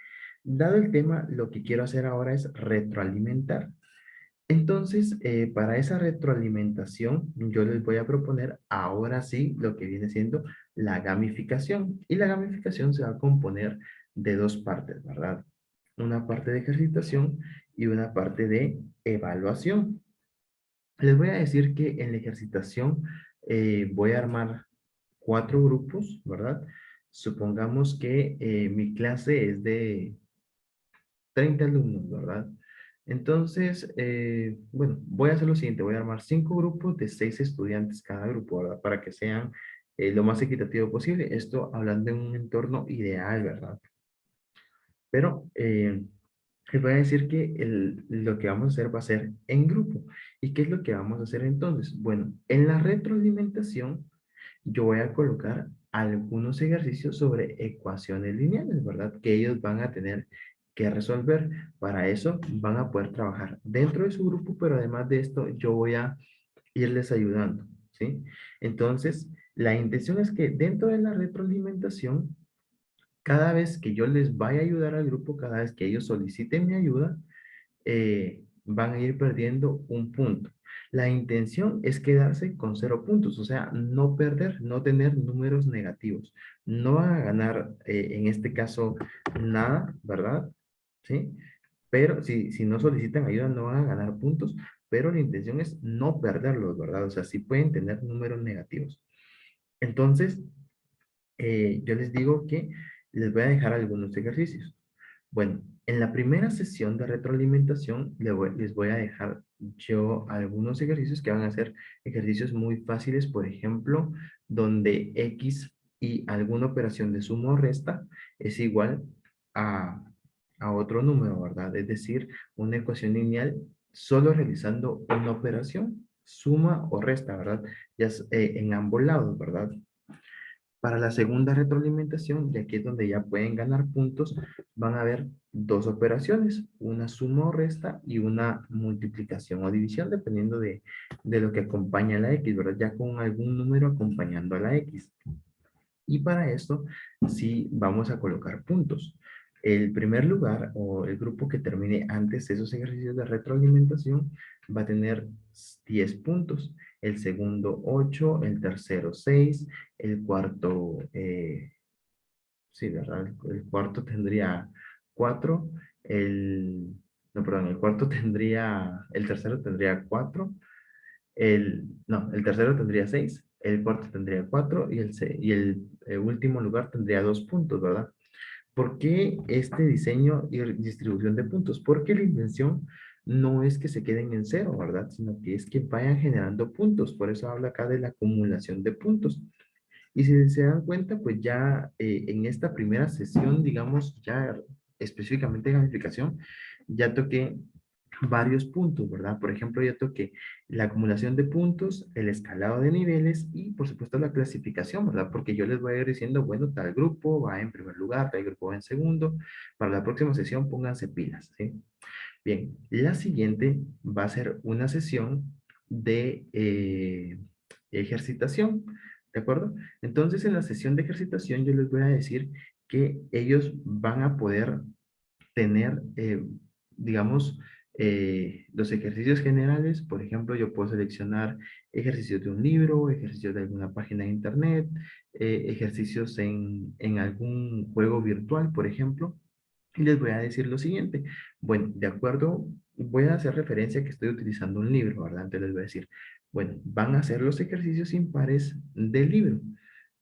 Dado el tema, lo que quiero hacer ahora es retroalimentar. Entonces, para esa retroalimentación, yo les voy a proponer ahora sí lo que viene siendo la gamificación. Y la gamificación se va a componer de dos partes, ¿verdad? Una parte de ejercitación y una parte de evaluación. Les voy a decir que en la ejercitación voy a armar cuatro grupos, ¿verdad? Supongamos que mi clase es de 30 alumnos, ¿verdad? Entonces, bueno, voy a hacer lo siguiente, voy a armar cinco grupos de 6 estudiantes cada grupo, ¿verdad? Para que sean lo más equitativo posible. Esto hablando en un entorno ideal, ¿verdad? Pero les voy a decir que lo que vamos a hacer va a ser en grupo. ¿Y qué es lo que vamos a hacer entonces? Bueno, en la retroalimentación yo voy a colocar algunos ejercicios sobre ecuaciones lineales, ¿verdad? Que ellos van a tener que resolver. Para eso van a poder trabajar dentro de su grupo, pero además de esto yo voy a irles ayudando, ¿sí? Entonces, la intención es que dentro de la retroalimentación cada vez que yo les vaya a ayudar al grupo, cada vez que ellos soliciten mi ayuda, van a ir perdiendo un punto. La intención es quedarse con 0 puntos, o sea, no perder, no tener números negativos. No van a ganar, en este caso, nada, ¿verdad? ¿Sí? Pero si no solicitan ayuda, no van a ganar puntos, pero la intención es no perderlos, ¿verdad? O sea, sí pueden tener números negativos. Entonces, yo les digo que les voy a dejar algunos ejercicios. Bueno, en la primera sesión de retroalimentación les voy a dejar yo algunos ejercicios que van a ser ejercicios muy fáciles, por ejemplo, donde X y alguna operación de suma o resta es igual a, a otro número, ¿verdad? Es decir, una ecuación lineal solo realizando una operación, suma o resta, ¿verdad? Ya en ambos lados, ¿verdad? Para la segunda retroalimentación, y aquí es donde ya pueden ganar puntos, van a haber dos operaciones, una suma o resta y una multiplicación o división, dependiendo de lo que acompaña a la X, ¿verdad? Ya con algún número acompañando a la X. Y para esto, sí vamos a colocar puntos. El primer lugar o el grupo que termine antes de esos ejercicios de retroalimentación va a tener 10 puntos. El segundo 8, el tercero 6, el cuarto, sí, ¿verdad? El cuarto tendría 4, no, perdón, el cuarto tendría, el tercero tendría 4, no, el tercero tendría 6, el cuarto tendría 4 y el último lugar tendría 2 puntos, ¿verdad? ¿Por qué este diseño y distribución de puntos? Porque la intención no es que se queden en cero, ¿verdad? Sino que es que vayan generando puntos. Por eso habla acá de la acumulación de puntos. Y si se dan cuenta, pues ya en esta primera sesión, digamos, ya específicamente gamificación, ya toqué varios puntos, ¿verdad? Por ejemplo, ya toqué la acumulación de puntos, el escalado de niveles y, por supuesto, la clasificación, ¿verdad? Porque yo les voy a ir diciendo, bueno, tal grupo va en primer lugar, tal grupo va en segundo. Para la próxima sesión, pónganse pilas, ¿sí? Bien, la siguiente va a ser una sesión de ejercitación, ¿de acuerdo? Entonces, en la sesión de ejercitación yo les voy a decir que ellos van a poder tener, digamos, los ejercicios generales. Por ejemplo, yo puedo seleccionar ejercicios de un libro, ejercicios de alguna página de internet, ejercicios en algún juego virtual, por ejemplo. Y les voy a decir lo siguiente. Bueno, de acuerdo, voy a hacer referencia a que estoy utilizando un libro, ¿verdad? Entonces les voy a decir, bueno, van a hacer los ejercicios impares del libro,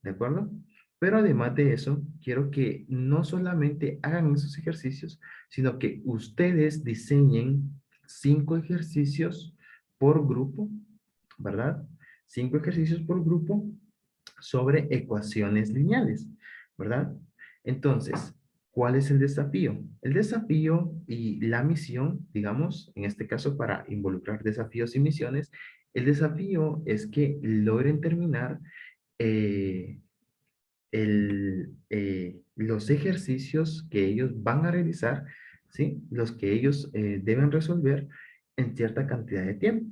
¿de acuerdo? Pero además de eso, quiero que no solamente hagan esos ejercicios, sino que ustedes diseñen 5 ejercicios por grupo, ¿verdad? 5 ejercicios por grupo sobre ecuaciones lineales, ¿verdad? Entonces, ¿cuál es el desafío? El desafío y la misión, digamos, en este caso para involucrar desafíos y misiones, el desafío es que logren terminar eh, los ejercicios que ellos van a realizar, ¿sí? Los que ellos deben resolver en cierta cantidad de tiempo.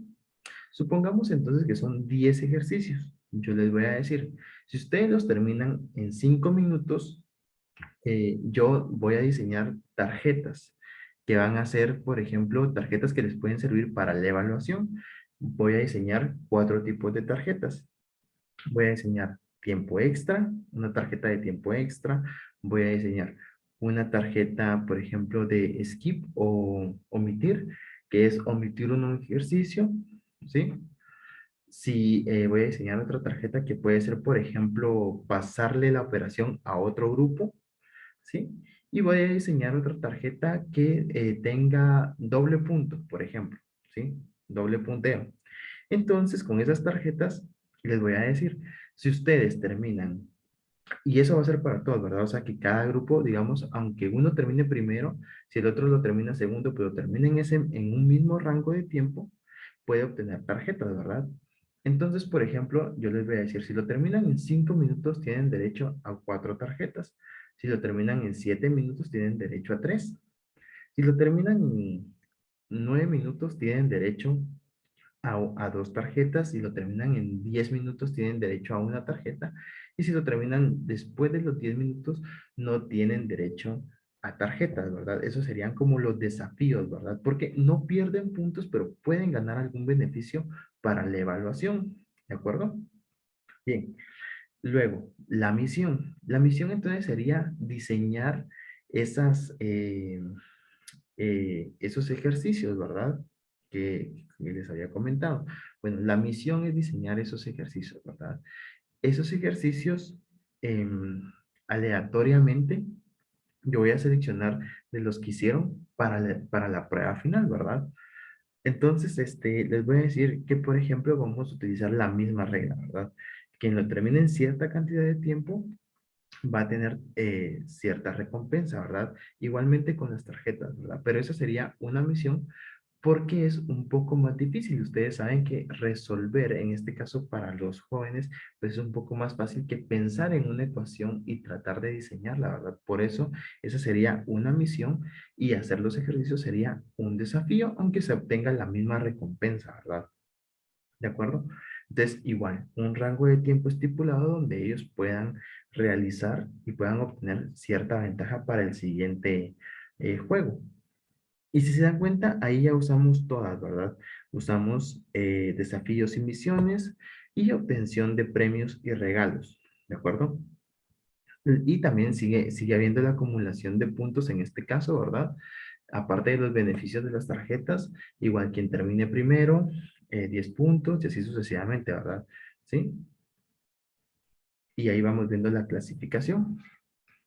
Supongamos entonces que son 10 ejercicios. Yo les voy a decir, si ustedes los terminan en 5 minutos, yo voy a diseñar tarjetas que van a ser, por ejemplo, tarjetas que les pueden servir para la evaluación. Voy a diseñar 4 tipos de tarjetas. Voy a diseñar tiempo extra, una tarjeta de tiempo extra. Voy a diseñar una tarjeta, por ejemplo, de skip o omitir, que es omitir un ejercicio, ¿sí? Si voy a diseñar otra tarjeta que puede ser, por ejemplo, pasarle la operación a otro grupo, ¿sí? Y voy a diseñar otra tarjeta que tenga doble punto, por ejemplo, ¿sí? Doble punteo. Entonces, con esas tarjetas, les voy a decir, si ustedes terminan, y eso va a ser para todos, ¿verdad? O sea, que cada grupo, digamos, aunque uno termine primero, si el otro lo termina segundo, pero termina en un mismo rango de tiempo, puede obtener tarjetas, ¿verdad? Entonces, por ejemplo, yo les voy a decir, si lo terminan en 5 minutos, tienen derecho a 4 tarjetas. Si lo terminan en 7 minutos, tienen derecho a 3. Si lo terminan en 9 minutos, tienen derecho a 2 tarjetas. Si lo terminan en 10 minutos, tienen derecho a una tarjeta. Y si lo terminan después de los 10 minutos, no tienen derecho a tarjetas, ¿verdad? Esos serían como los desafíos, ¿verdad? Porque no pierden puntos, pero pueden ganar algún beneficio para la evaluación, ¿de acuerdo? Bien, luego, la misión. La misión entonces sería diseñar esas, esos ejercicios, ¿verdad? Que les había comentado. Bueno, la misión es diseñar esos ejercicios, ¿verdad? Esos ejercicios, em, aleatoriamente, yo voy a seleccionar de los que hicieron para la prueba final, ¿verdad? Entonces, les voy a decir que, por ejemplo, vamos a utilizar la misma regla, ¿verdad? quien lo termine en cierta cantidad de tiempo va a tener cierta recompensa, ¿verdad? Igualmente con las tarjetas, ¿verdad? Pero esa sería una misión porque es un poco más difícil. Ustedes saben que resolver, en este caso para los jóvenes, pues es un poco más fácil que pensar en una ecuación y tratar de diseñarla, ¿verdad? Por eso, esa sería una misión y hacer los ejercicios sería un desafío, aunque se obtenga la misma recompensa, ¿verdad? ¿De acuerdo? Entonces, igual, un rango de tiempo estipulado donde ellos puedan realizar y puedan obtener cierta ventaja para el siguiente juego. Y si se dan cuenta, ahí ya usamos todas, ¿verdad? Usamos desafíos y misiones y obtención de premios y regalos, ¿de acuerdo? Y también sigue habiendo la acumulación de puntos en este caso, ¿verdad? Aparte de los beneficios de las tarjetas, igual quien termine primero, 10 puntos y así sucesivamente, ¿verdad? ¿Sí? Y ahí vamos viendo la clasificación.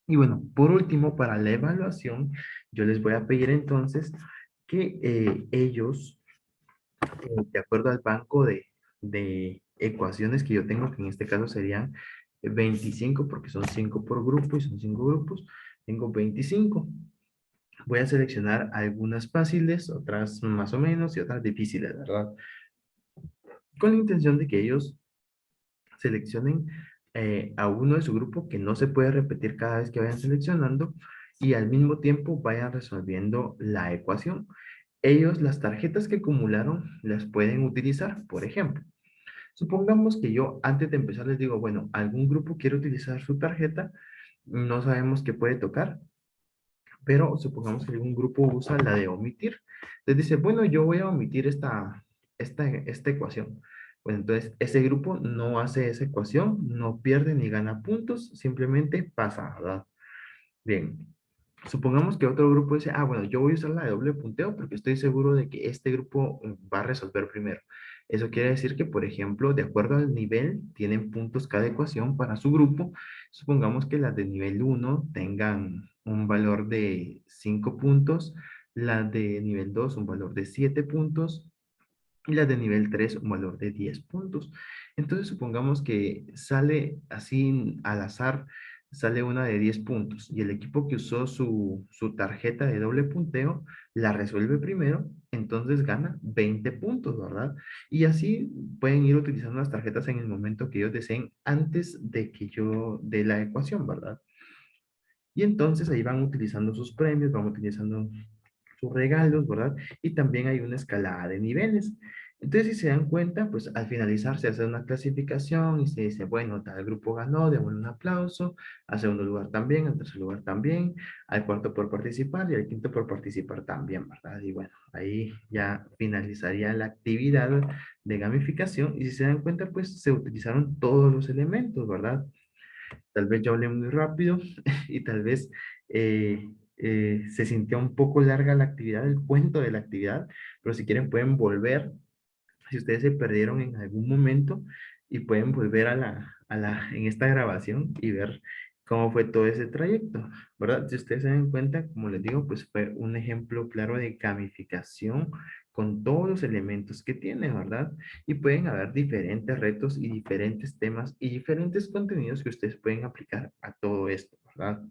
Y bueno, por último, para la evaluación, yo les voy a pedir entonces que ellos de acuerdo al banco de ecuaciones que yo tengo, que en este caso serían 25, porque son 5 por grupo y son 5 grupos, tengo 25. Voy a seleccionar algunas fáciles, otras más o menos y otras difíciles, ¿verdad? Con la intención de que ellos seleccionen a uno de su grupo que no se puede repetir cada vez que vayan seleccionando y al mismo tiempo vayan resolviendo la ecuación. Ellos las tarjetas que acumularon las pueden utilizar, por ejemplo. Supongamos que yo antes de empezar les digo, bueno, algún grupo quiere utilizar su tarjeta, no sabemos qué puede tocar, pero supongamos que algún grupo usa la de omitir. Entonces dice, bueno, yo voy a omitir esta ecuación. Bueno, entonces ese grupo no hace esa ecuación, no pierde ni gana puntos, simplemente pasa, ¿verdad? Bien, supongamos que otro grupo dice, ah, bueno, yo voy a usar la de doble punteo porque estoy seguro de que este grupo va a resolver primero. Eso quiere decir que, por ejemplo, de acuerdo al nivel, tienen puntos cada ecuación para su grupo. Supongamos que las de nivel uno tengan un valor de 5 puntos, las de nivel 2 un valor de 7 puntos y las de nivel 3 un valor de 10 puntos. Entonces supongamos que sale así al azar, sale una de 10 puntos y el equipo que usó su tarjeta de doble punteo la resuelve primero, entonces gana 20 puntos, ¿verdad? Y así pueden ir utilizando las tarjetas en el momento que ellos deseen antes de que yo dé la ecuación, ¿verdad? Y entonces ahí van utilizando sus premios, van utilizando sus regalos, ¿verdad? Y también hay una escalada de niveles. Entonces, si se dan cuenta, pues al finalizar se hace una clasificación y se dice, bueno, tal grupo ganó, démosle un aplauso, al segundo lugar también, al tercer lugar también, al cuarto por participar y al quinto por participar también, ¿verdad? Y bueno, ahí ya finalizaría la actividad de gamificación y si se dan cuenta, pues se utilizaron todos los elementos, ¿verdad? Tal vez yo hablé muy rápido y tal vez se sintió un poco larga la actividad, el cuento de la actividad, pero si quieren pueden volver, si ustedes se perdieron en algún momento y pueden volver en esta grabación y ver cómo fue todo ese trayecto, ¿verdad? Si ustedes se dan cuenta, como les digo, pues fue un ejemplo claro de gamificación con todos los elementos que tiene, ¿verdad? Y pueden haber diferentes retos y diferentes temas y diferentes contenidos que ustedes pueden aplicar a todo esto, ¿verdad?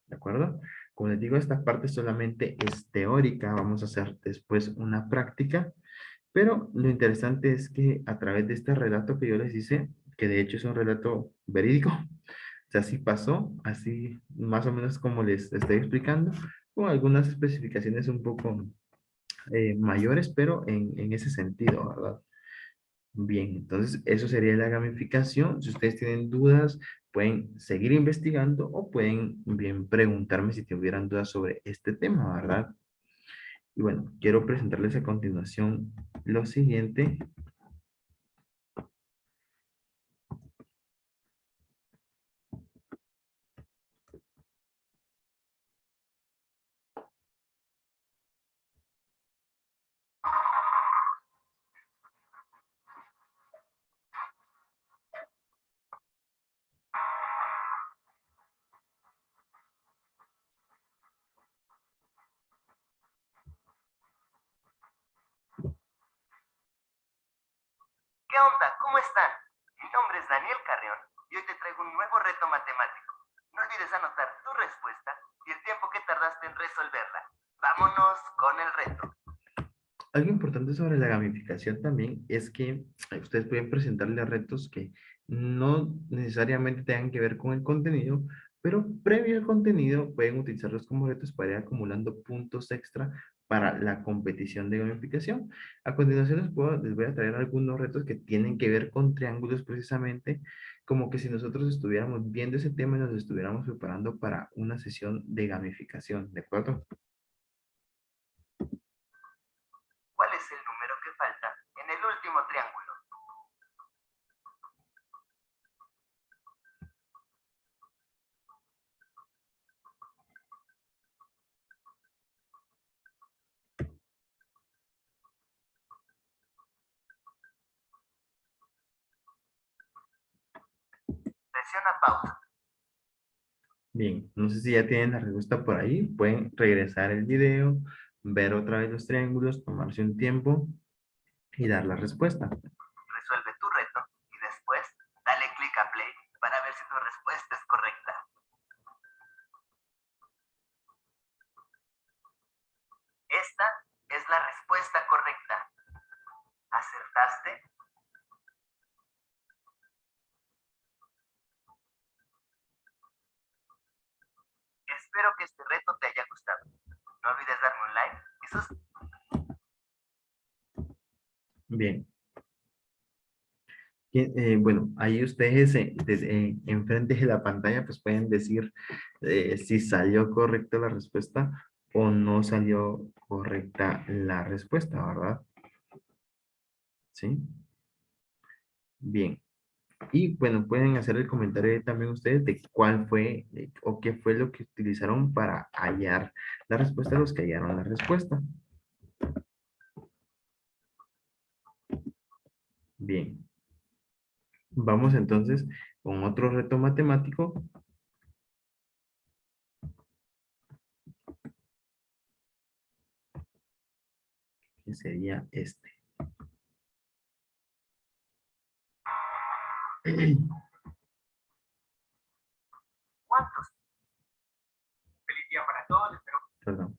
¿De acuerdo? Como les digo, esta parte solamente es teórica, vamos a hacer después una práctica, pero lo interesante es que a través de este relato que yo les hice, que de hecho es un relato verídico, o sea, así pasó, así más o menos como les estoy explicando, con algunas especificaciones un poco mayores, pero en ese sentido, ¿verdad? Bien, entonces eso sería la gamificación. Si ustedes tienen dudas, pueden seguir investigando o pueden bien preguntarme si tuvieran dudas sobre este tema, ¿verdad? Y bueno, quiero presentarles a continuación lo siguiente. ¿Qué onda? ¿Cómo están? Mi nombre es Daniel Carrillo. reto matemático. No olvides anotar tu respuesta y el tiempo que tardaste en resolverla. Vámonos con el reto. Algo importante sobre la gamificación también es que ustedes pueden presentarle retos que no necesariamente tengan que ver con el contenido, pero previo al contenido pueden utilizarlos como retos para ir acumulando puntos extra para la competición de gamificación. A continuación les voy a traer algunos retos que tienen que ver con triángulos precisamente, como que si nosotros estuviéramos viendo ese tema y nos estuviéramos preparando para una sesión de gamificación, ¿de acuerdo? ¿Cuál es el número que falta en el último triángulo? Presiona pausa. Bien, no sé si ya tienen la respuesta por ahí. Pueden regresar el video, ver otra vez los triángulos, tomarse un tiempo y dar la respuesta. Resuelve tu reto y después dale clic a play para ver si tu respuesta es correcta. Esta es la respuesta correcta. ¿Acertaste? Espero que este reto te haya gustado. No olvides darme un like y Bien. Bueno, ahí ustedes enfrente de la pantalla pues pueden decir si salió correcta la respuesta o no salió correcta la respuesta, ¿verdad? ¿Sí? Bien. Y bueno, pueden hacer el comentario ahí también ustedes de cuál fue o qué fue lo que utilizaron para hallar la respuesta, los que hallaron la respuesta. Bien. Vamos entonces con otro reto matemático. Que sería este. ¿Cuántos? Feliz día para todos. Espero. Perdón.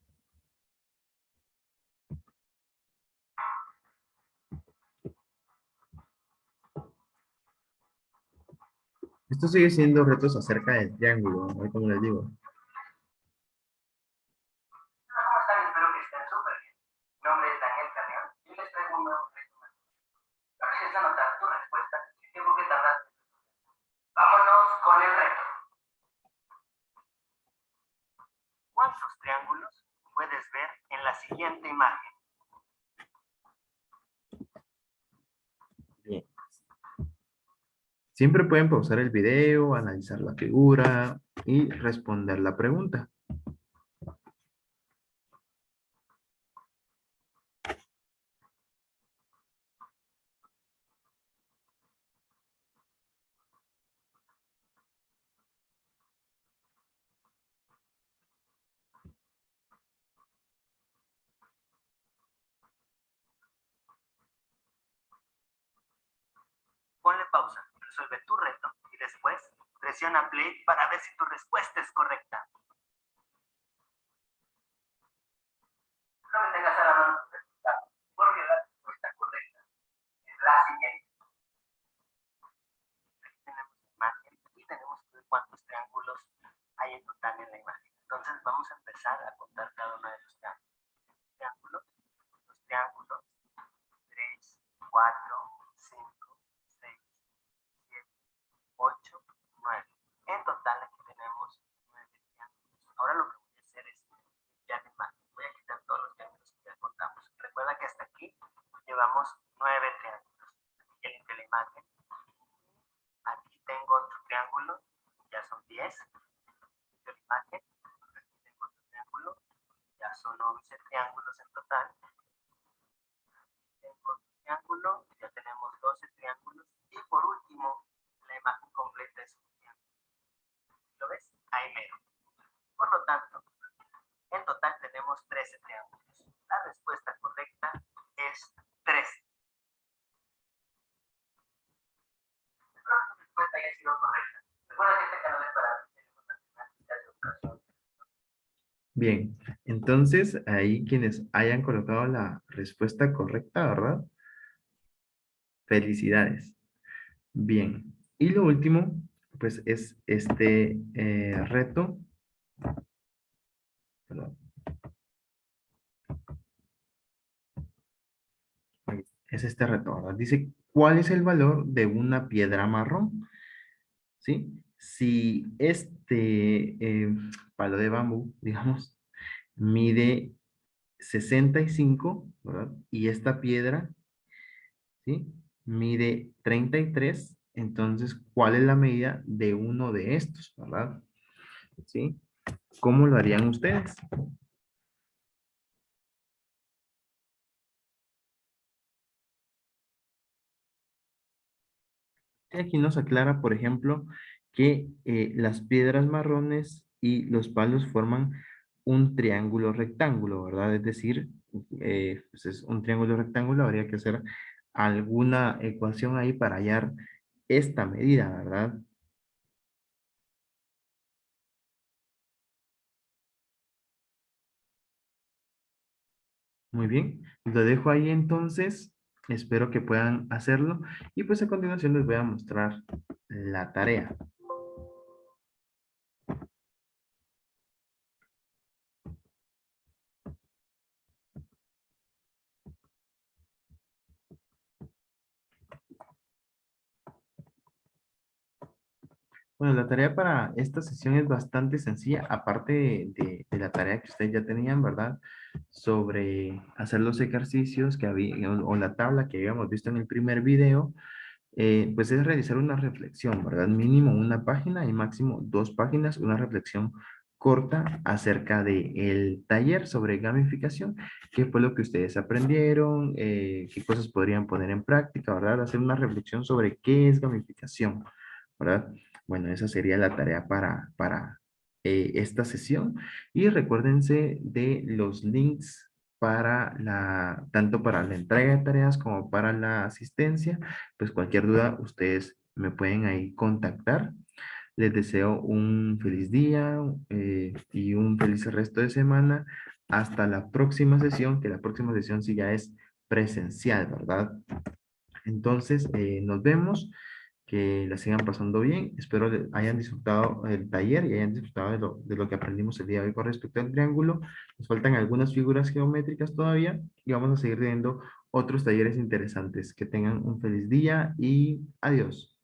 Esto sigue siendo retos acerca del triángulo, ¿no? Como les digo. ¿Cómo están? Espero que estén súper bien. Mi nombre es Daniel Carrión y les traigo un nuevo reto. No olvides anotar tu respuesta y el tiempo que tardaste. Vámonos con el reto. ¿Cuántos triángulos puedes ver en la siguiente imagen? Bien. Siempre pueden pausar el video, analizar la figura y responder la pregunta. Ponle pausa, resuelve tu reto y después presiona play para ver si tu respuesta es correcta. No me tengas a la mano tu resultado, porque la respuesta correcta es la siguiente. Aquí tenemos la imagen y tenemos que ver cuántos triángulos hay en total en la imagen. Entonces vamos a empezar a contar cada uno de los triángulos. Los triángulos 3, 4, 5, 6, 7, 8, 9. En total aquí tenemos 9 triángulos. Ahora lo que voy a hacer es limpiar la imagen. Voy a quitar todos los triángulos que ya contamos. Recuerda que hasta aquí llevamos 9 triángulos. Aquí ya limpié la imagen. Aquí tengo otro triángulo, ya son 10. Limpio la imagen. Aquí tengo otro triángulo, ya son 11 triángulos en total. Tengo otro triángulo, ya tenemos 12 triángulos. Y por último, la imagen completa es un triángulo. ¿Lo ves? Ahí mero. Por lo tanto, en total tenemos 13 triángulos. La respuesta correcta es 13. Espero que tu respuesta haya sido correcta. Recuerda que este canal Bien, entonces ahí quienes hayan colocado la respuesta correcta, ¿verdad? Felicidades. Bien. Y lo último, pues es este reto, perdón, es este reto, ¿verdad? Dice, ¿cuál es el valor de una piedra marrón? ¿Sí? Si este palo de bambú, digamos, mide 65, ¿verdad? Y esta piedra, ¿sí? Mide 33, entonces, ¿cuál es la medida de uno de estos, ¿verdad? ¿Sí? ¿Cómo lo harían ustedes? Y aquí nos aclara, por ejemplo, que las piedras marrones y los palos forman un triángulo rectángulo, ¿verdad? Es decir, pues es un triángulo rectángulo, habría que hacer alguna ecuación ahí para hallar esta medida, ¿verdad? Muy bien, lo dejo ahí entonces, espero que puedan hacerlo y pues a continuación les voy a mostrar la tarea. Bueno, la tarea para esta sesión es bastante sencilla, aparte de la tarea que ustedes ya tenían, ¿verdad? Sobre hacer los ejercicios que había, o la tabla que habíamos visto en el primer video, pues es realizar una reflexión, ¿verdad? Mínimo una página y máximo 2 páginas, una reflexión corta acerca del taller sobre gamificación, qué fue lo que ustedes aprendieron, qué cosas podrían poner en práctica, ¿verdad? Hacer una reflexión sobre qué es gamificación, ¿verdad? Bueno, esa sería la tarea para esta sesión. Y recuérdense de los links para tanto para la entrega de tareas como para la asistencia. Pues cualquier duda, ustedes me pueden ahí contactar. Les deseo un feliz día y un feliz resto de semana. Hasta la próxima sesión, que la próxima sesión sí ya es presencial, ¿verdad? Entonces, nos vemos, que la sigan pasando bien. Espero hayan disfrutado el taller y hayan disfrutado de lo que aprendimos el día de hoy con respecto al triángulo. Nos faltan algunas figuras geométricas todavía y vamos a seguir teniendo otros talleres interesantes. Que tengan un feliz día y adiós.